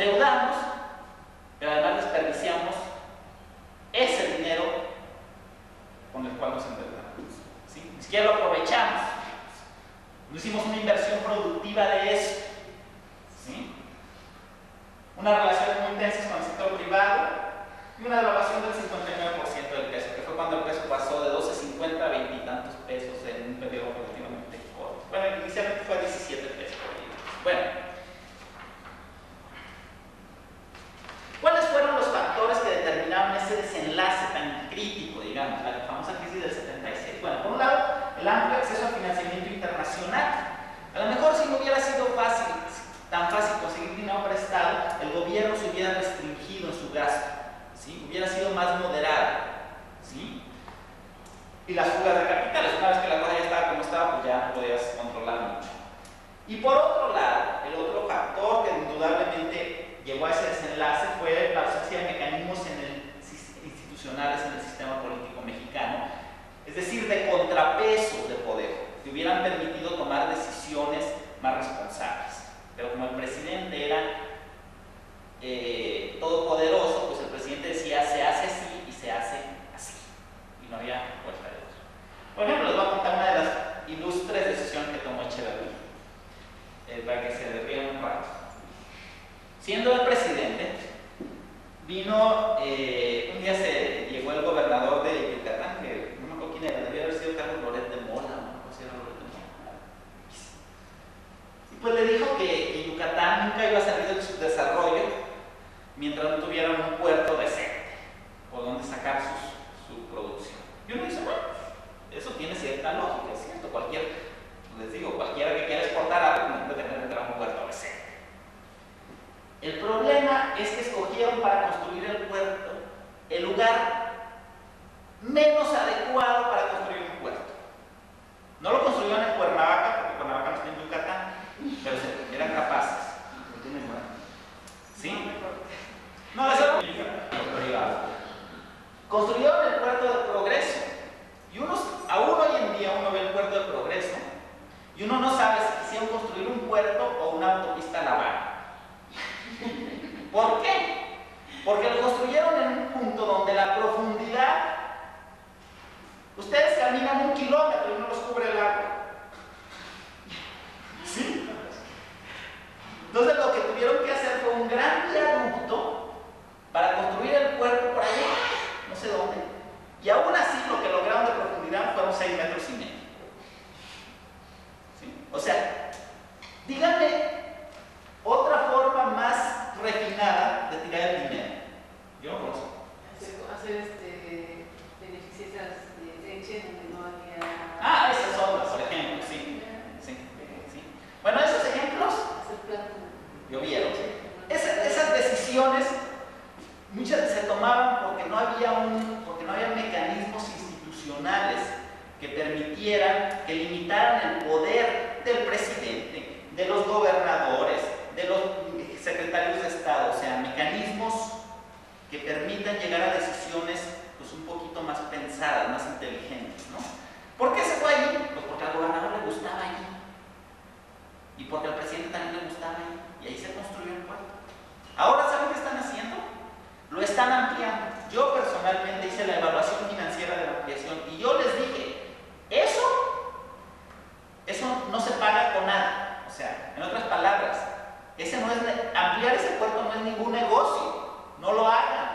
endeudamos, pero además desperdiciamos ese dinero con el cual nos endeudamos, ¿sí? Ni siquiera lo aprovechamos, no hicimos una inversión productiva de eso, ¿sí? Unas relaciones muy intensas con el sector privado y una devaluación del 59% del peso, que fue cuando el peso pasó de 12.50 a 20 y tantos pesos en un periodo relativamente corto. Bueno, inicialmente fue a 17 pesos por día. Bueno, ¿cuáles fueron los factores que determinaron ese desenlace tan crítico, digamos, la famosa crisis del 76? Bueno, por un lado, el amplio acceso al financiamiento internacional. A lo mejor si no hubiera sido tan fácil conseguir dinero prestado, el gobierno se hubiera restringido en su gasto, ¿sí? Hubiera sido más moderado, ¿sí? Y las fugas de capitales, una vez que la cosa ya estaba como estaba, pues ya no podías controlar mucho. Y por otro lado, el otro factor que indudablemente llevó a ese desenlace fue la ausencia de mecanismos institucionales en el sistema político mexicano, es decir, de contrapesos de poder, que hubieran permitido tomar decisiones más responsables. Pero como el presidente era todopoderoso, pues el presidente decía se hace así y se hace así, y no había vuelta de otro. Por ejemplo, les voy a contar una de las ilustres decisiones que tomó Echeverría, para que se rían un rato. Siendo el presidente, vino, un día llegó el gobernador de Yucatán, que no me acuerdo quién era, debía haber sido Carlos Loret de Mola, no sé si era Loret de Mola. Y pues le dijo que Yucatán nunca iba a salir de su desarrollo mientras no tuvieran un puerto decente por donde sacar su producción. Y uno dice, bueno, eso tiene cierta lógica, es cierto, cualquiera que quiera exportar algo necesita tener un puerto decente. El problema es que escogieron para construir el puerto el lugar menos adecuado para construir un puerto. No lo construyeron en Cuernavaca, porque Cuernavaca no está en Yucatán, pero eran capaces. ¿Sí? No, eso no es privado. Construyeron el puerto de Progreso. Y aún hoy en día uno ve el puerto de Progreso y uno no sabe si quisieron construir un puerto o una autopista a La Habana. ¿Por qué? Porque lo construyeron en un punto donde la profundidad, ustedes caminan 1 kilómetro y no los cubre el agua. ¿Sí? Entonces lo que tuvieron que hacer fue un gran viaducto para construir el puerto por allá, no sé dónde. Y aún así lo que lograron de profundidad fueron 6,5 metros. ¿Sí? O sea, díganme otra forma más refinada de tirar el dinero. Yo no conozco. Hacer beneficiosas de leche donde no había. Ah, esas otras, por ejemplo, sí. Bueno, esos ejemplos llovieron. Esas decisiones muchas se tomaban porque no había mecanismos institucionales que permitieran, que limitaran el poder del presidente, de los gobernadores, de los secretarios de Estado, o sea, mecanismos que permitan llegar a decisiones pues un poquito más pensadas, más inteligentes, ¿no? ¿Por qué se fue allí? Pues porque al gobernador le gustaba allí y porque al presidente también le gustaba allí, y ahí se construyó el puerto. Ahora, ¿saben qué están haciendo? Lo están ampliando. Yo personalmente hice la evaluación financiera de la ampliación y yo les dije, eso no se paga con nada. O sea, en otras palabras, ampliar ese puerto no es ningún negocio, no lo hagan,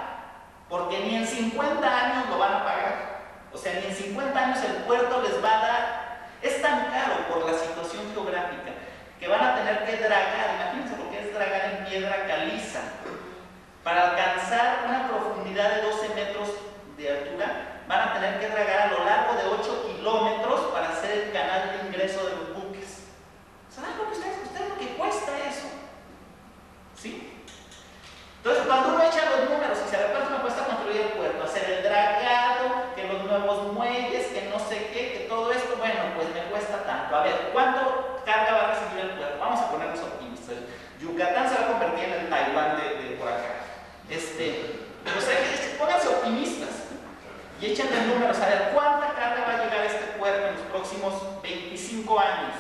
porque ni en 50 años lo van a pagar. O sea, ni en 50 años el puerto les va a dar, es tan caro por la situación geográfica, que van a tener que dragar, imagínense lo que es dragar en piedra caliza, para alcanzar una profundidad de 12 metros de altura, van a tener que dragar a lo largo de 8 kilómetros para hacer el canal de ingreso de los buques. ¿Saben lo que ustedes lo que cuesta eso? ¿Sí? Entonces, cuando uno echa los números y se ve cuánto me cuesta construir el puerto, hacer el dragado, que los nuevos muelles, que no sé qué, que todo esto, bueno, pues me cuesta tanto. A ver, ¿cuánto carga va a recibir el puerto? Vamos a ponernos optimistas. Yucatán se va a convertir en el Taiwán de por acá. O sea, pónganse optimistas y échenle números a ver cuánta carga va a llegar a este puerto en los próximos 25 años.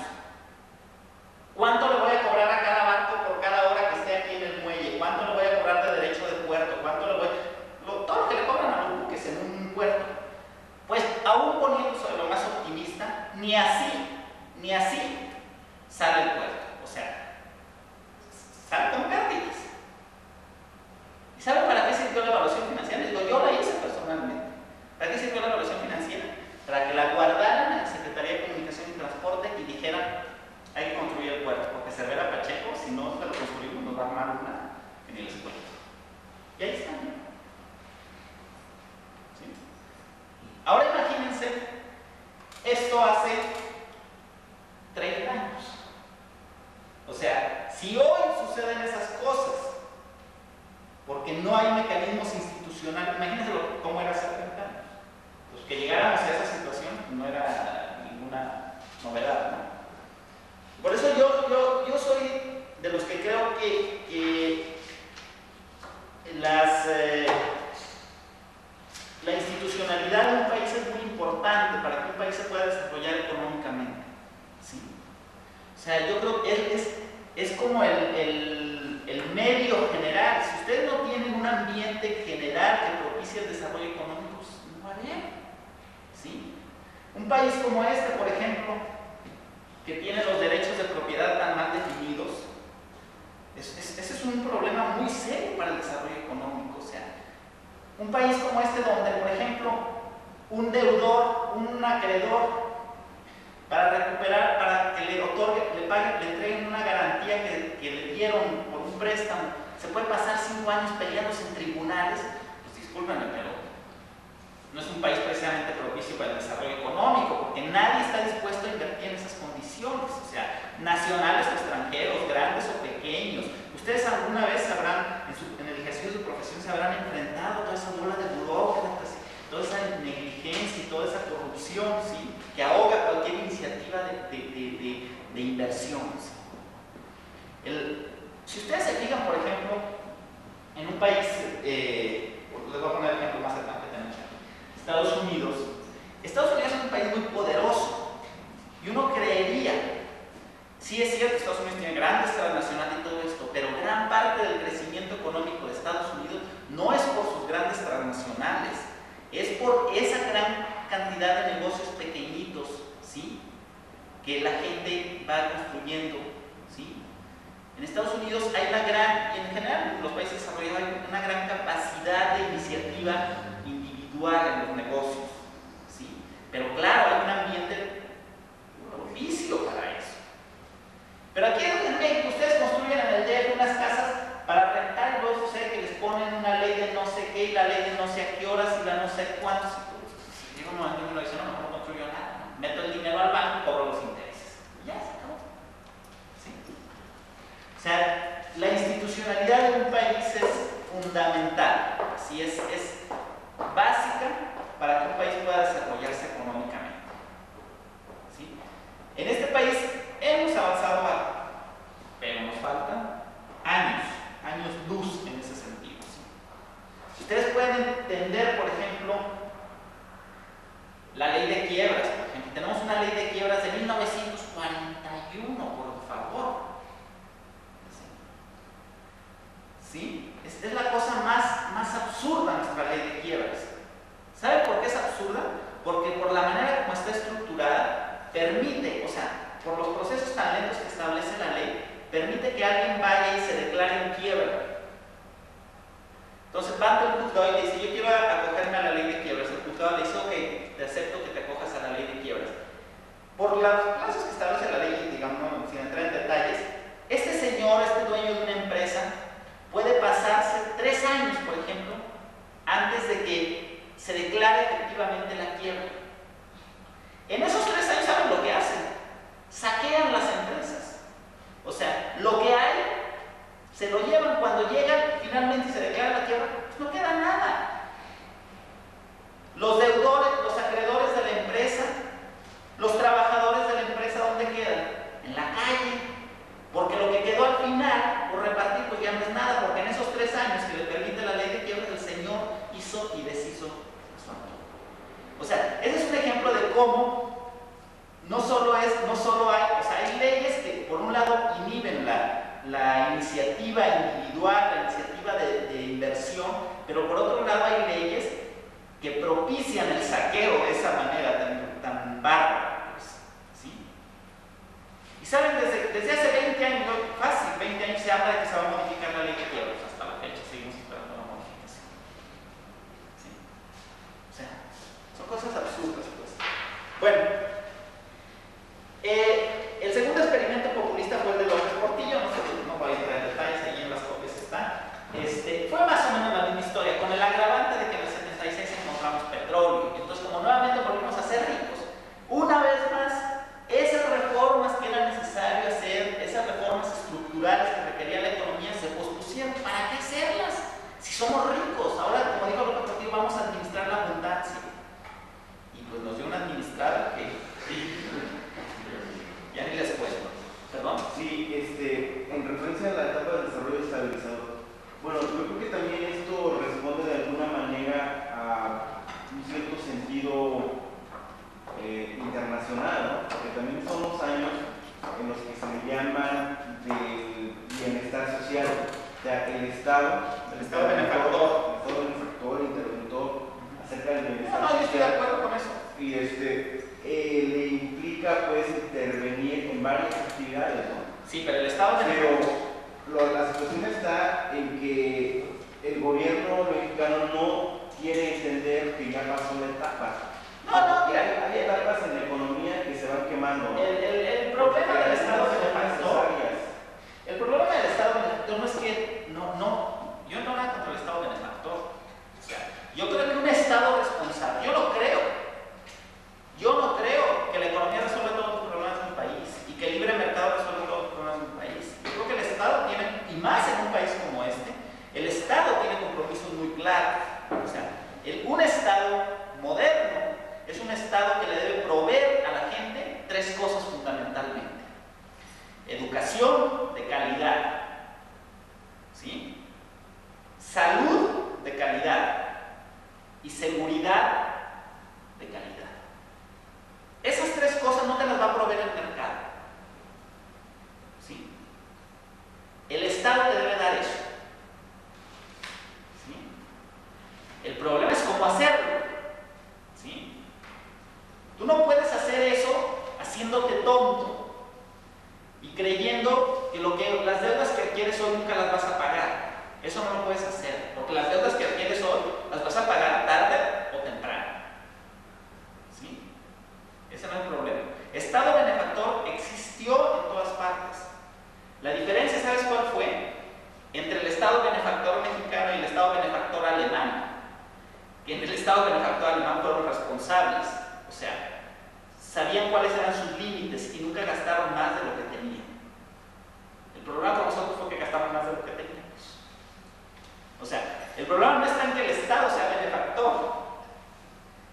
¿Cuánto le voy a cobrar a cada barco por cada hora que esté aquí en el muelle? ¿Cuánto puerto. Pues aún poniéndose lo más optimista, ni así sale el puerto. O sea, sale con pérdidas. ¿Y saben para qué sirvió la evaluación financiera? Digo, yo la hice personalmente. ¿Para qué sirvió la evaluación financiera? Para que la guardaran en la Secretaría de Comunicación y Transporte y dijeran, hay que construir el puerto, porque Cervera Pacheco, si no lo construimos, nos va a armar una que ni les cuento. Y ahí están. ¿Sí? Ahora imagínense, esto hace 30 años. O sea, si hoy suceden esas cosas, porque no hay mecanismos institucionales, imagínense cómo era hace 30 años. Pues que llegáramos a esa situación no era ninguna novedad, ¿no? Por eso yo soy de los que creo que la institucionalidad de un país es muy importante para que un país se pueda desarrollar económicamente. ¿Sí? O sea, yo creo que es como el medio general. Si ustedes no tienen un ambiente general que propicie el desarrollo económico, pues no va bien. ¿Sí? Un país como este, por ejemplo, que tiene los derechos de propiedad tan mal definidos, ese es un problema muy serio para el desarrollo económico. O sea, un país como este donde, por ejemplo, un deudor, un acreedor, para recuperar, para que le otorgue, le paguen, le entreguen una garantía que le dieron por un préstamo, se puede pasar 5 años peleándose en tribunales. Pues discúlpenme, pero no es un país precisamente propicio para el desarrollo económico, porque nadie está dispuesto a invertir en esas condiciones. O sea, nacionales o extranjeros, grandes o pequeños. Ustedes alguna vez sabrán, en el ejercicio de su profesión, se habrán enfrentado a toda esa bola de burócratas, toda esa negligencia y toda esa corrupción, ¿sí?, que ahoga cualquier iniciativa de inversión. ¿Sí? Si ustedes se fijan, por ejemplo, en un país, les voy a poner el ejemplo más cercano que tenemos, Estados Unidos. Estados Unidos es un país muy poderoso y uno creería, sí es cierto, Estados Unidos tiene grandes transnacionales y todo esto, pero gran parte del crecimiento económico de Estados Unidos no es por sus grandes transnacionales, es por esa gran cantidad de negocios pequeñitos, ¿sí?, que la gente va construyendo, ¿sí? En Estados Unidos hay una gran, y en general en los países desarrollados hay una gran capacidad de iniciativa individual en los negocios, ¿sí? Pero claro, hay un ambiente propicio para eso. Pero aquí en México ustedes construyen en el DF unas casas para rentar y luego sucede que les ponen una ley de no sé qué y la ley de no sé a qué horas y la no sé cuántos. Digo, no, uno dice, no, mejor no construyo nada, ¿no? Meto el dinero al banco y cobro los intereses. Y ya se acabó. ¿Sí? O sea, la institucionalidad de un país es fundamental, ¿sí? Es básica para que un país pueda desarrollarse económicamente. ¿Sí? En este país hemos avanzado algo, pero nos faltan años luz en ese sentido. ¿Sí? Ustedes pueden entender, por ejemplo, la ley de quiebras, por ejemplo. Tenemos una ley de quiebras de 1941, por favor. ¿Sí? Es la cosa más absurda nuestra ley de quiebras. ¿Saben por qué es absurda? Porque por la manera como está estructurada, permite, o sea, por los procesos tan lentos que establece la ley, permite que alguien vaya y se declare en quiebra. Entonces va ante el juzgado y le dice, yo quiero acogerme a la ley de quiebras. El juzgado le dice, ok, te acepto que te acojas a la ley de quiebras. Por los plazos que establece la ley, digamos, sin entrar en detalles, este señor, este dueño de una empresa, puede pasarse 3 años, por ejemplo, antes de que se declare efectivamente la quiebra. En esos 3 años, ¿saben lo que hacen? Saquean las empresas. O sea, lo que hay, se lo llevan. Cuando llegan, finalmente se declara la quiebra, pues no queda nada. Los deudores, los acreedores de la empresa, los trabajadores de la empresa, ¿dónde quedan? En la calle. Porque lo que quedó al final, por repartir, pues ya no es nada, porque en esos 3 años que le permite la ley de quiebras, el señor hizo y deshizo su antojo. O sea, ese es un ejemplo de cómo no solo hay, o sea, hay leyes que por un lado inhiben la iniciativa individual, la iniciativa de inversión, pero por otro lado hay leyes que propician el saqueo de esa manera tan bárbara, pues, ¿sí? Y saben, desde hace 20 años, fácil, 20 años se habla de que se va a modificar la ley de quiebras, hasta la fecha seguimos esperando la modificación, ¿sí? O sea, son cosas absurdas, pues. Bueno, el segundo experimento populista fue el de López Portillo, no voy a entrar en detalles, ahí en las copias está. Fue más o menos la misma historia, con el agravante de que en el 76 encontramos petróleo, y entonces como nuevamente volvimos a ser ricos. Una vez más, esas reformas que era necesario hacer, esas reformas estructurales que requería la economía, se pospusieron. ¿Para qué hacerlas? Si somos ricos, ahora, como dijo López Portillo, vamos a administrar la abundancia. Y pues nos dio una administrada que ya ni les cuento. ¿Perdón? Sí, en referencia a la etapa del desarrollo estabilizador. Bueno, yo creo que también esto responde de alguna manera a un cierto sentido internacional, ¿no? Porque también son los años en los que se le llaman del bienestar social. O sea, el Estado benefactor, interventor, acerca del bienestar social. No, yo estoy de acuerdo con eso. Y le implica pues intervenir en varias actividades, ¿no? Sí, pero el Estado benefactor. Pero la situación está en que el gobierno mexicano no quiere entender que ya pasó la etapa. No, hay etapas en la economía que se van quemando, ¿no? El problema del Estado benefactor. El problema del Estado benefactor no es que yo no nada contra el Estado benefactor. O sea, yo creo que un Estado responsable, yo no creo que la economía resuelva todos los problemas de un país y que el libre mercado resuelva todos los problemas de un país. Yo creo que el Estado tiene, y más en un país como este, el Estado tiene compromisos muy claros. O sea, un Estado moderno es un Estado que le debe proveer a la gente tres cosas fundamentalmente: educación de calidad, ¿sí? Salud de calidad y seguridad de calidad. Esas tres cosas no te las va a proveer el mercado, ¿sí? El Estado te debe dar eso, ¿sí? El problema es cómo hacerlo, ¿sí? Tú no puedes hacer eso haciéndote tonto y creyendo que las deudas que adquieres hoy nunca las vas a pagar. Eso no lo puedes hacer, porque las deudas que adquieres hoy las vas a pagar tarde o temprano, ¿sí? Ese no es el problema. Estado benefactor existió en todas partes. La diferencia, ¿sabes cuál fue? Entre el Estado benefactor mexicano y el Estado benefactor alemán. Que en el Estado benefactor alemán fueron responsables, o sea, sabían cuáles eran sus límites y nunca gastaron más de lo que tenían. El problema con nosotros fue que gastamos más de lo que teníamos. O sea, el problema no está en que el Estado sea benefactor.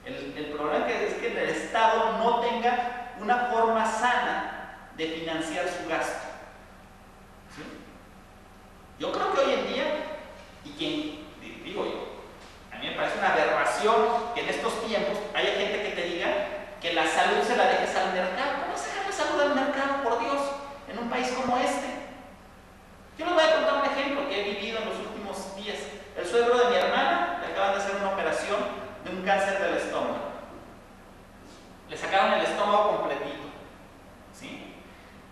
El problema es que el Estado no tenga una forma sana de financiar su gasto, ¿sí? Yo creo que hoy en día, a mí me parece una aberración que en estos tiempos haya gente que te diga que la salud se la dejes al mercado. ¿Cómo sacar la salud al mercado, por Dios, en un país como este? Yo les voy a contar un ejemplo que he vivido en los últimos días. El suegro de mi hermana le acaban de hacer una operación de un cáncer del estómago. Le sacaron el estómago completito, ¿sí?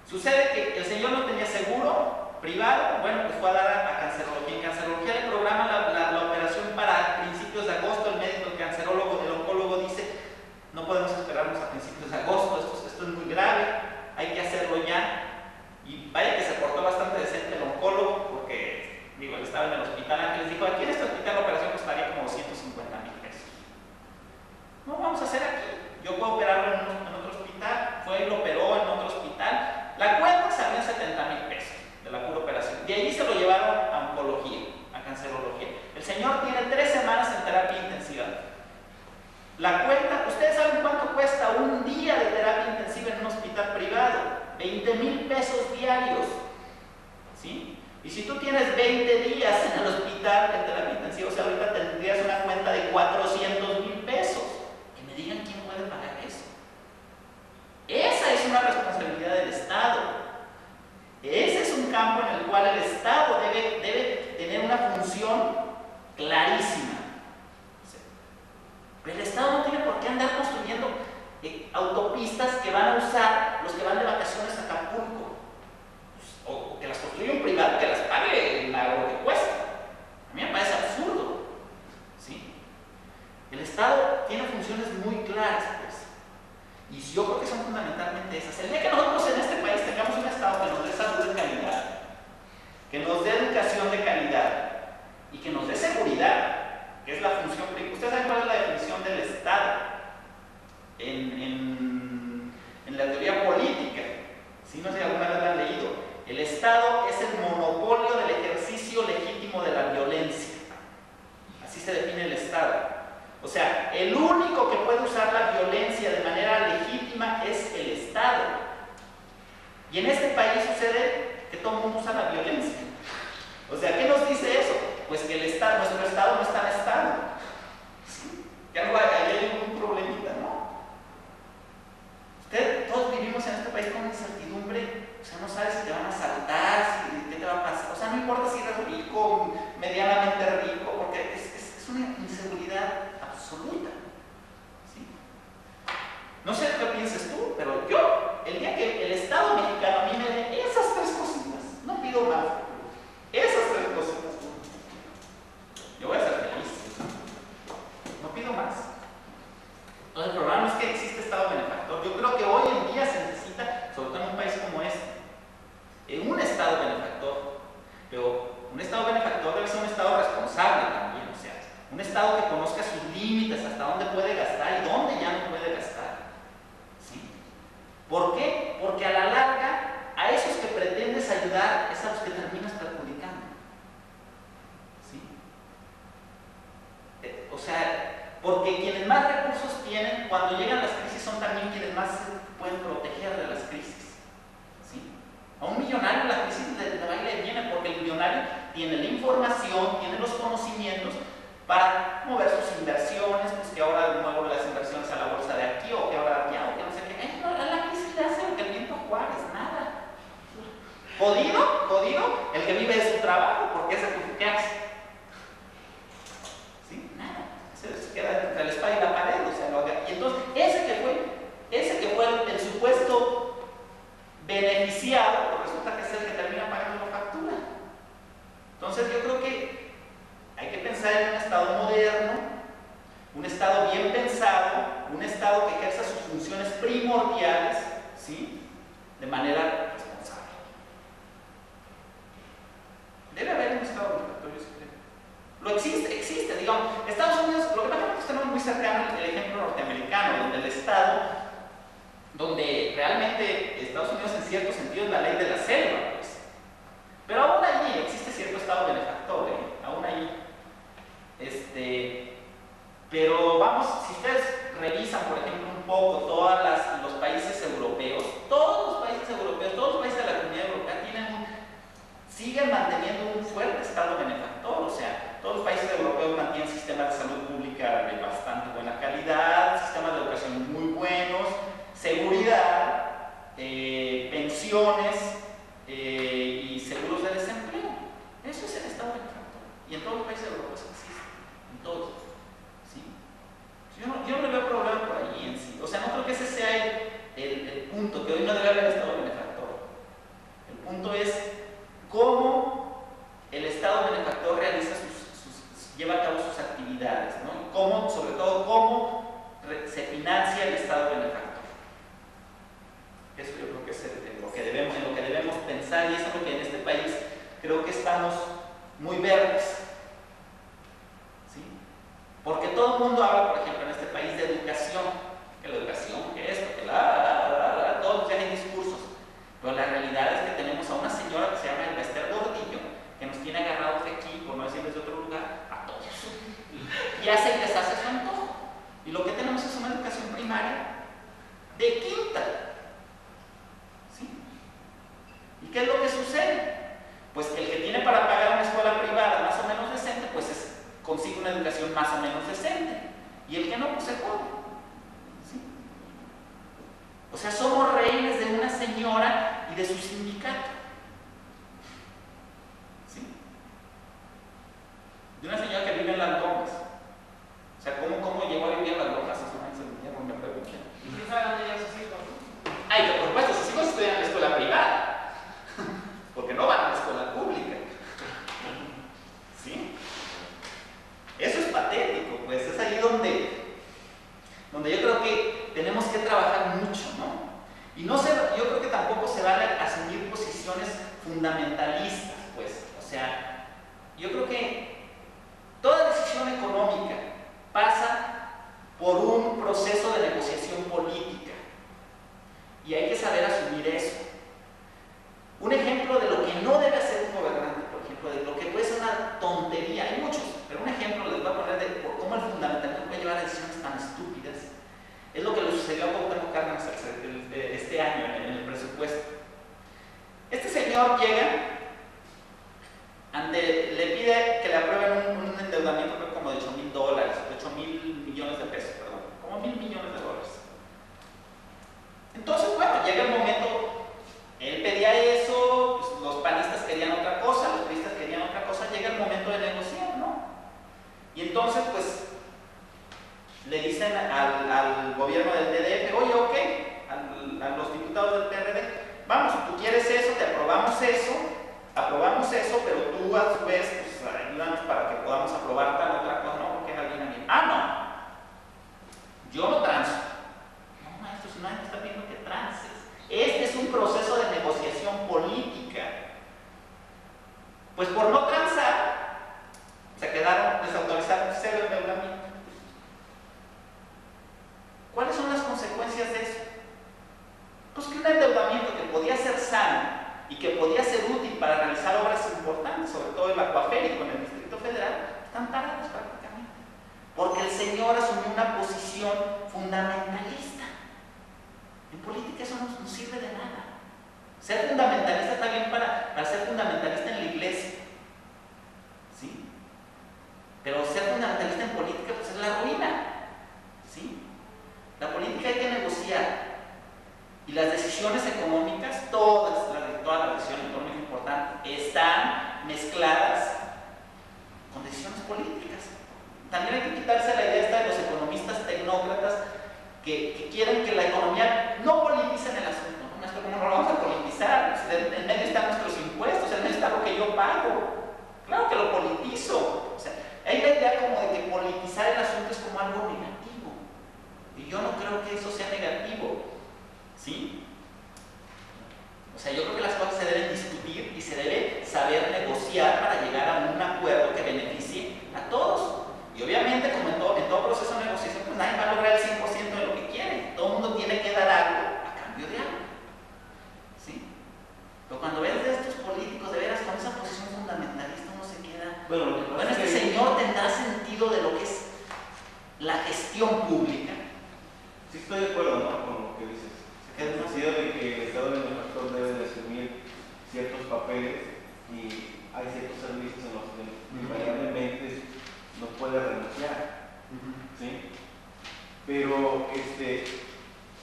Sucede que el señor no tenía seguro privado, bueno, pues fue a dar a cancerología. En cancerología le programa la operación para principios de agosto. El médico, el cancerólogo, el oncólogo dice: no podemos esperarnos a principios de agosto, esto es muy grave, hay que hacerlo ya. Y vaya que se portó bastante decente el oncólogo, porque, él estaba en el hospital Ángeles, dijo: aquí en este hospital la operación costaría como 250,000 pesos. No, vamos a hacer aquí. Yo puedo operarlo en otro hospital. Fue y lo operó en otro hospital. La cuenta salió en 70,000 pesos de la pura operación. De allí se lo llevaron a oncología, a cancerología. El señor tiene 3 semanas en terapia intensiva. La cuenta, ¿ustedes saben cuánto cuesta un día de terapia intensiva en un hospital privado? 20,000 pesos diarios, ¿sí? Y si tú tienes 20 días en el hospital en terapia intensiva, o sea, ahorita tendrías una cuenta de 400,000 pesos. Que me digan quién puede pagar eso. Esa es una responsabilidad del Estado. Ese es un campo en el cual el Estado debe tener una función clarísima. muy claras, pues. Y yo creo que son fundamentalmente esas. El día que nosotros en este país tengamos un Estado que nos dé salud de calidad, que nos dé educación de calidad y que nos dé seguridad, que es la función principal. ¿Ustedes saben cuál es la definición del Estado en la teoría política? ¿Sí? No sé si alguna vez la han leído. El Estado es el monopolio del ejercicio legítimo de la violencia. Así se define el Estado. O sea, el único que puede usar la violencia de manera legítima es el Estado. Y en este país sucede que todo el mundo usa la violencia. O sea, ¿qué nos dice eso? Pues que el Estado, nuestro Estado no está en Estado. ¿Sí? Que algo hay un problemita, ¿no? Todos vivimos en este país con incertidumbre. O sea, no sabes si te van a asaltar, qué te va a pasar. O sea, no importa si eres rico, medianamente rico, porque es una inseguridad absoluta. ¿Sí? No sé qué piensas tú, pero yo, el día que el Estado mexicano a mí me dé esas tres cositas, no pido más, esas tres cositas, yo voy a ser feliz. No pido más. Entonces, el problema no es que existe Estado benefactor. Yo creo que hoy en día se necesita, sobre todo en un país como este, un Estado benefactor. Pero un Estado benefactor debe ser un Estado responsable también, o sea, un Estado que conozca sus límites, hasta dónde puede gastar y dónde ya no puede gastar. ¿Sí? ¿Por qué? Porque a la larga, a esos que pretendes ayudar es a los que terminas perjudicando. ¿Sí? O sea, porque quienes más recursos tienen, cuando llegan las crisis, son también quienes más se pueden proteger de las crisis. ¿Sí? A un millonario la crisis le va y le viene, porque el millonario tiene la información, tiene los conocimientos para mover sus inversiones, pues que ahora muevo las inversiones a la bolsa de aquí, o que ahora allá, o que no sé qué. No, a la crisis le hace lo que el viento a Juárez, nada. Jodido, el que vive de su trabajo, porque ese ¿qué hace? ¿Sí? Nada. Se queda entre la espada y la pared, o sea, y entonces ese que fue el supuesto beneficiado, pues resulta que es el que termina pagando la factura. Entonces yo creo que hay que pensar en un Estado moderno, un Estado bien pensado, un Estado que ejerza sus funciones primordiales, ¿sí?, de manera responsable. Debe haber un Estado benefactor, yo creo. Lo existe, digamos. Estados Unidos, lo que pasa es que tenemos muy cercano el ejemplo norteamericano, donde el Estado, donde realmente Estados Unidos en cierto sentido es la ley de la selva, pues. Pero aún allí existe cierto Estado benefactor, aún allí. Pero vamos, si ustedes revisan, por ejemplo, un poco todos los países europeos, todos los países de la Comunidad Europea siguen manteniendo un fuerte Estado benefactor. O sea, todos los países europeos mantienen sistemas de salud pública de bastante buena calidad, sistemas de educación muy buenos, seguridad, pensiones y seguros de desempleo. Eso es el Estado benefactor. Y en todos los países europeos existe, en todos. ¿Sí? Yo no veo problema por allí en sí. O sea, no creo que ese sea el punto, que hoy no debe haber Estado benefactor. El punto es cómo el Estado benefactor realiza lleva a cabo sus actividades, ¿no? Cómo, sobre todo, cómo se financia el Estado benefactor. Eso yo creo que es en lo que debemos pensar, y eso es lo que en este país creo que estamos muy verdes. ¿Sí? Porque todo el mundo habla, por ejemplo, en este país de educación, que la educación, que esto, que todos tienen discursos. Pero la realidad es que tenemos a una señora que se llama Elbester Gordillo, que nos tiene agarrados de aquí, por no decirles de otro lugar, a todos. Y hace y deshace su antojo. Y lo que tenemos es una educación primaria de quinta. ¿Sí? ¿Y qué es lo que sucede? Pues que el que tiene para pagar una escuela privada más o menos decente, pues consigue una educación más o menos decente. Y el que no, pues se jode. ¿Sí? O sea, somos rehenes de una señora y de su sindicato. ¿Sí? De una señora que vive en Las Lomas. O sea, ¿cómo llegó a vivir en Las Lomas? Eso me pregunté. ¿Y quién sabe dónde llevan sus hijos? Ay, por supuesto, sus hijos estudian en la escuela privada. Porque no van a la escuela pública. ¿Sí? Eso es patético, pues es ahí donde creo que tenemos que trabajar mucho, ¿no? Y no se, yo creo que tampoco se vale asumir posiciones fundamentalistas, pues. O sea, yo creo que toda decisión económica pasa por un proceso de negociación política. Y hay que saber asumir eso. Un ejemplo de lo que no debe hacer un gobernante, por ejemplo, de lo que puede ser una tontería, hay muchos, pero un ejemplo les voy a poner de cómo el fundamentalismo puede llevar a decisiones tan estúpidas. Es lo que le sucedió a Cuauhtémoc Cárdenas este año en el presupuesto. Este señor llega, le pide que le aprueben un endeudamiento como de $8,000, de 8,000 millones de pesos, perdón, como $1,000 millones. Entonces, bueno, llega el momento, él pedía eso, pues, los panistas querían otra cosa, los priistas querían otra cosa, llega el momento de negociar, ¿no? Y entonces, pues, le dicen al gobierno del DF, oye, ok, a los diputados del PRD, vamos, tú quieres eso, te aprobamos eso, pero tú a su vez, pues, ayúdanos para que podamos aprobar tal otra cosa, ¿no? Porque es alguien bien. Ah, no, yo no transo. No, maestro, si nadie te está pidiendo que transes. Este es un proceso de negociación política. Pues por no transar, se quedaron, desautorizaron cero endeudamiento. ¿Cuáles son las consecuencias de eso? Pues que un endeudamiento que podía ser sano y que podía ser útil para realizar obras importantes, sobre todo el acuaférico en el Distrito Federal, están parados prácticamente. Porque el señor asumió una posición fundamentalista. En política eso no nos sirve de nada. Ser fundamentalista está bien para ser fundamentalista en la iglesia, ¿sí? Pero ser fundamentalista en política pues es la ruina, ¿sí? La política hay que negociar. Y las decisiones económicas, todas las decisiones económicas importantes, están mezcladas con decisiones políticas. También hay que quitarse la idea esta de los economistas tecnócratas que quieren que la economía no politice en el asunto. ¿No? Maestro, ¿cómo no lo vamos a politizar? En medio están nuestros impuestos, en medio está lo que yo pago. Claro que lo politizo. O sea, hay la idea como de que politizar el asunto es como algo negativo. Y yo no creo que eso sea negativo. ¿Sí? O sea, yo creo que las cosas se deben discutir y se debe saber negociar para llegar a un acuerdo que beneficie a todos. Y obviamente, como en todo proceso de negociación, pues nadie va a lograr el 100% de lo que quiere. Todo el mundo tiene que dar algo a cambio de algo. ¿Sí? Pero cuando ves de estos políticos, de veras, con esa posición fundamentalista, uno se queda... Bueno, este señor tendrá sentido de lo que es la gestión pública. Sí, estoy de acuerdo, ¿no? Con lo que dices. En el sentido de que el Estado benefactor debe de asumir ciertos papeles y hay ciertos servicios en los que invariablemente no puede renunciar, ¿sí? Pero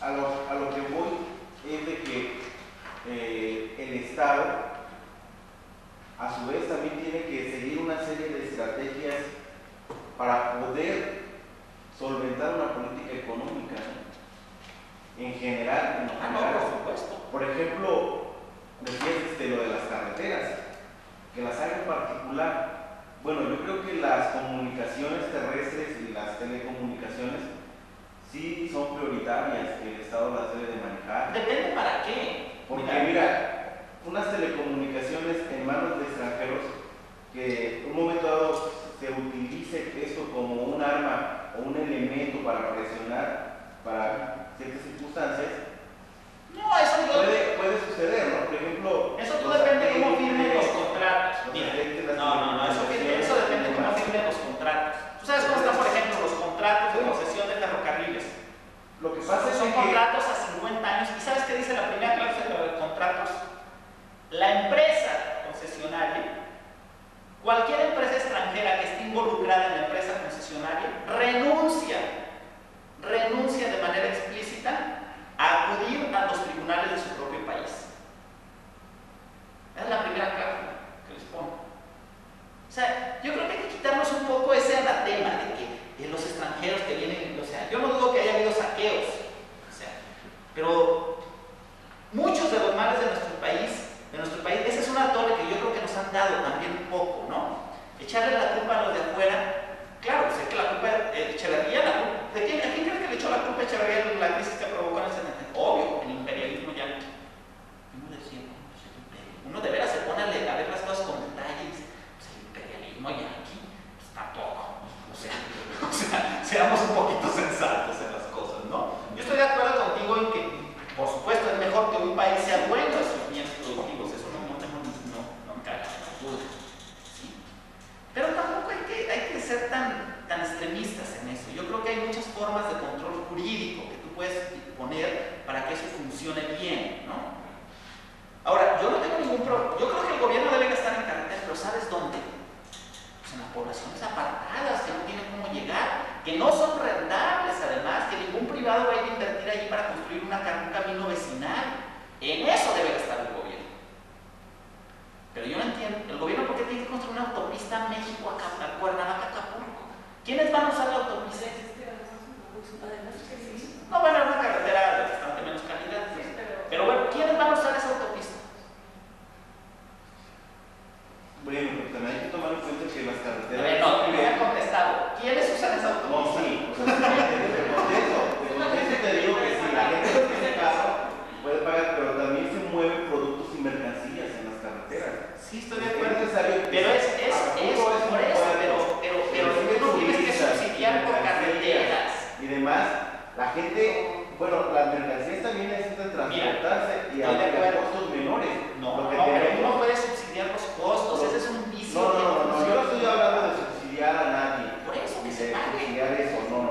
a lo que voy es de que el Estado a su vez también tiene que seguir una serie de estrategias para poder solventar una política económica, ¿no? En general, No, por supuesto. Por ejemplo, decías lo de las carreteras, que las haga en particular. Bueno, yo creo que las comunicaciones terrestres y las telecomunicaciones sí son prioritarias, que el Estado las debe de manejar. Depende para qué. Porque mira, unas telecomunicaciones en manos de extranjeros, que en un momento dado se utilice esto como un arma o un elemento para presionar para ciertas circunstancias, no, eso puede suceder, ¿no? Por ejemplo, eso todo depende de cómo firmen los contratos. Mira, no, eso depende de cómo firmen los contratos. ¿Tú sabes cómo están, por ejemplo, los contratos de concesión de ferrocarriles? Lo que pasa es son que contratos a 50 años. ¿Y sabes qué dice la primera cláusula de los contratos? La empresa concesionaria, cualquier empresa extranjera que esté involucrada en la empresa concesionaria, renuncia de manera explícita a acudir a los tribunales de su propio país. Es la primera cláusula que les pongo. O sea, yo creo que hay que quitarnos un poco ese anatema de que los extranjeros que vienen, o sea, yo no dudo que haya habido saqueos, o sea, pero muchos de los males de nuestro país, esa es una torre que yo creo que nos han dado también un poco, ¿no? Echarle la culpa a los de afuera, claro, sé que la culpa de Echeverría, ¿a quién crees que le echó la jurídico que tú puedes poner para que eso funcione bien, ¿no? Ahora, yo no tengo ningún problema. Yo creo que el gobierno debe gastar en carreteras, pero ¿sabes dónde? Pues en las poblaciones apartadas, que no tienen cómo llegar, que no son rentables, además, que ningún privado va a ir a invertir allí para construir un camino vecinal. En eso debe gastar el gobierno. Pero yo no entiendo, ¿el gobierno por qué tiene que construir una autopista México a Cuernavaca, Acapulco? ¿Quiénes van a usar la autopista? No, bueno, es una carretera de bastante menos calidad. Pero bueno, ¿quiénes van a usar esa autopista? Bueno, pero también hay que tomar en cuenta que las carreteras... A ver, no, me han contestado. ¿Quiénes usan esa autopista? No, sí, o sea, de contesto te digo que si la gente no tiene carro puede pagar, pero también se mueven productos y mercancías en las carreteras. Sí, estoy de acuerdo. Pero es por eso, pero tú no tienes que subsidiar por carreteras. Y demás, la gente, bueno, las mercancías también necesitan transportarse y hay costos menores. No, pero uno puede subsidiar los costos, ese es un vicio. No, yo no estoy hablando de subsidiar a nadie. Por eso que se pague. Subsidiar eso, no.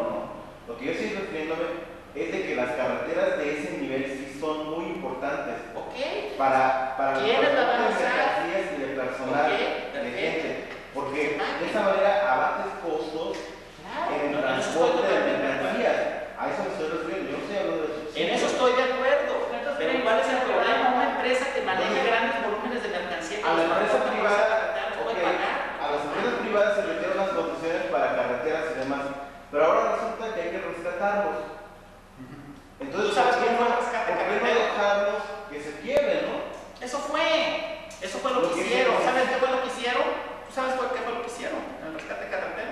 Lo que yo estoy refiriéndome es de que las carreteras de ese nivel sí son muy importantes. Ok. Para ¿Quiénes la van a usar? mercancías y de personal, de gente. Porque de esa manera abates costos en el transporte de mercancías. A eso me estoy refiriendo, yo no estoy hablando de subsidios. En eso estoy de acuerdo. Pero ¿cuál es el problema? Una empresa que maneje grandes volúmenes de mercancía a la empresa privada, puede pagar. a las empresas privadas se requieren unas concesiones para carreteras y demás, pero ahora resulta que hay que rescatarlos. Entonces, ¿tú sabes cómo fue el rescate ¿por qué no carretero? dejarlos que se quiebren, no? Eso fue lo que hicieron. ¿Sabes qué fue lo que hicieron? ¿Tú sabes qué fue lo que hicieron en el rescate carretero?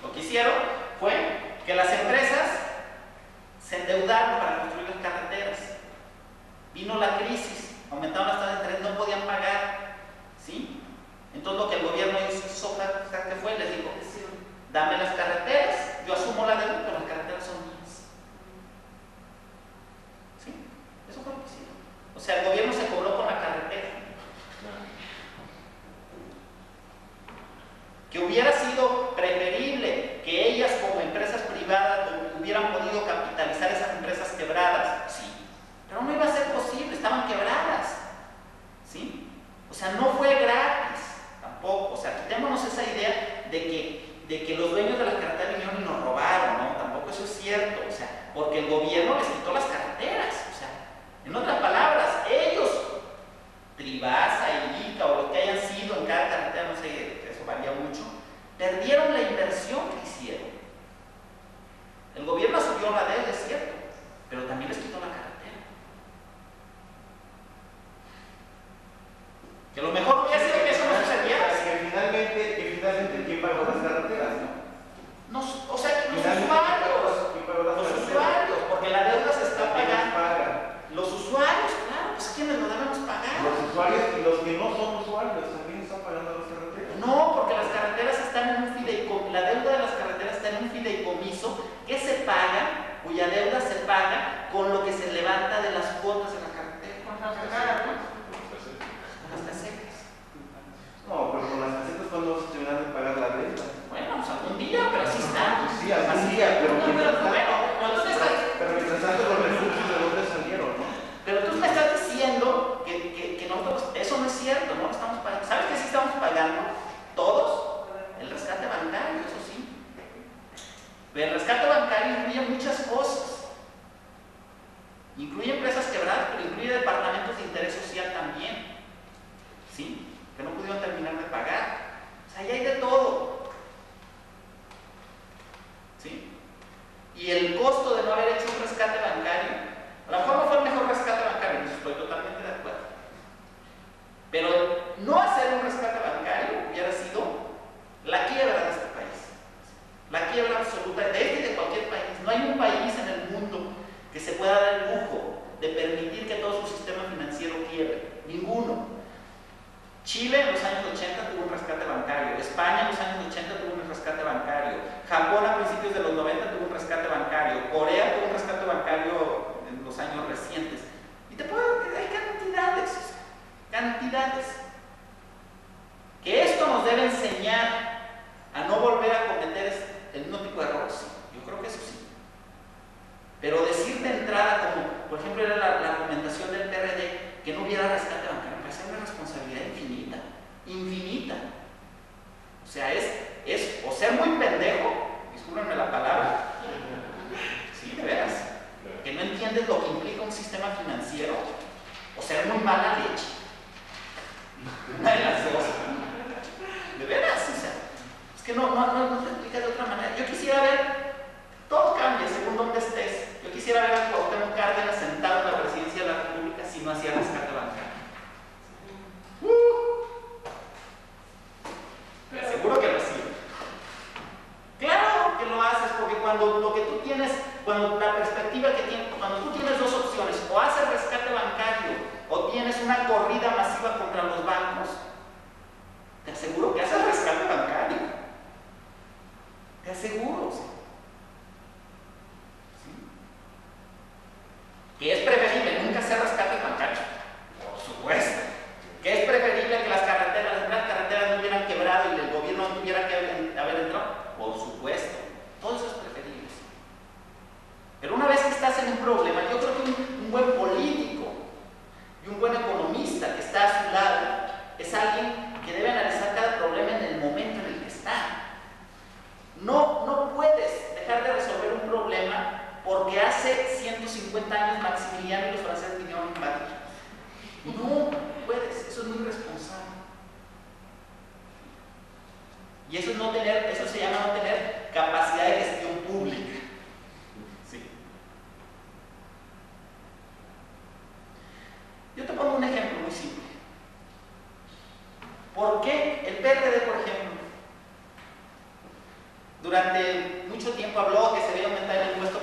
Lo que hicieron fue que las empresas se endeudaron para construir las carreteras. Vino la crisis, aumentaron las tasas de interés, no podían pagar, ¿sí? Entonces lo que el gobierno hizo, ¿qué fue? Les dijo, dame las carreteras, yo asumo la deuda, pero las carreteras son mías. ¿Sí? Eso fue lo que hicieron. O sea, el gobierno se cobró con la carretera. Que hubiera sido preferible que ellas como empresas privadas hubieran podido capitalizar esas empresas quebradas, sí, pero no iba a ser posible, estaban quebradas, ¿sí? O sea, no fue gratis tampoco. O sea, quitémonos esa idea de que los dueños de las carreteras vinieron y nos robaron, ¿no? Tampoco eso es cierto, o sea, porque el gobierno les quitó las carreteras, o sea, en otras palabras, ellos, Tribasa, Ica o lo que hayan sido en cada carretera, no sé, eso varía mucho, perdieron la inversión que hicieron. El gobierno asumió la deuda, es cierto, pero también les quitó la carretera. Que lo mejor hubiera sido que eso no sucediera. Que finalmente, ¿quién pagó las carreteras, no? O sea, los usuarios, porque la deuda se está pagando. Los usuarios, claro, pues ¿quiénes lo debemos pagar? Los usuarios y los que no son usuarios también están pagando las carreteras. No, porque las carreteras están en un fideicomiso, la deuda de las carreteras está en un fideicomiso que se paga, cuya deuda se paga con lo que se levanta de las cuotas de la carretera. Con las casetas. Con las casetas. No, pero con las casetas cuando vas a terminar de pagar la deuda. Bueno, pues algún día, pero así está. Sí, algún día, pero mientras tanto los recursos de dónde salieron, ¿no? Pero tú me estás diciendo que nosotros, eso no es cierto, no lo estamos pagando. ¿Sabes qué sí estamos pagando? Todos, el rescate bancario, eso sí. El rescate bancario incluye muchas cosas. Incluye empresas quebradas, pero incluye departamentos de interés social también. ¿Sí? Que no pudieron terminar de pagar. O sea, ahí hay de todo. ¿Sí? Y el costo de no haber hecho un rescate bancario, a lo mejor no fue el mejor rescate bancario, en eso estoy totalmente de acuerdo. Pero no hacer un rescate bancario hubiera sido la quiebra de este país. La quiebra absoluta de este y de cualquier país. No hay un país en el mundo que se pueda dar el lujo de permitir que todo su sistema financiero quiebre. Ninguno. Chile en los años 80 tuvo un rescate bancario, España en los años 80 tuvo un rescate bancario, Japón a principios de los 90 tuvo un rescate bancario, Corea tuvo un rescate bancario en los años recientes. Y te puedo decir, hay cantidades. Que esto nos debe enseñar a no volver a cometer el mismo tipo de errores. Yo creo ejemplo, era la argumentación del PRD que no hubiera rescate bancario. Me parece una responsabilidad infinita, infinita. O sea, es o ser muy pendejo, discúlpenme la palabra, sí, de veras, que no entiendes lo que implica un sistema financiero, o ser muy mala leche. Una de las dos. De veras, o sea, es que no se explica de otra manera. Yo quisiera ver, todo cambia según donde estés. Yo quisiera ver a Cuauhtémoc Cárdenas sentado en la presidencia de la República si no hacía rescate bancario. Te aseguro que lo hacía. Claro que lo haces, porque cuando lo que tú tienes, cuando la perspectiva que tienes, cuando tú tienes dos opciones, o haces rescate bancario o tienes una corrida masiva contra los bancos, te aseguro que haces rescate bancario. Te aseguro. ¿Sí? Que es preferible nunca hacer rescate bancario. Por supuesto. Que es preferible que las carreteras no hubieran quebrado y el gobierno no tuviera que haber entrado. Por supuesto. Todo eso es preferible. Pero una vez que estás en un problema, yo creo que un buen político y un buen economista que está a su lado es alguien que debe analizar cada problema en el momento en el que está. No puedes dejar de resolver un problema porque hace 150 años Maximiliano y los franceses vinieron a invadir. No puedes, eso es muy irresponsable. Y eso se llama no tener capacidad de gestión pública. Sí. Yo te pongo un ejemplo muy simple. ¿Por qué el PRD, por ejemplo, durante mucho tiempo habló que se debía aumentar el impuesto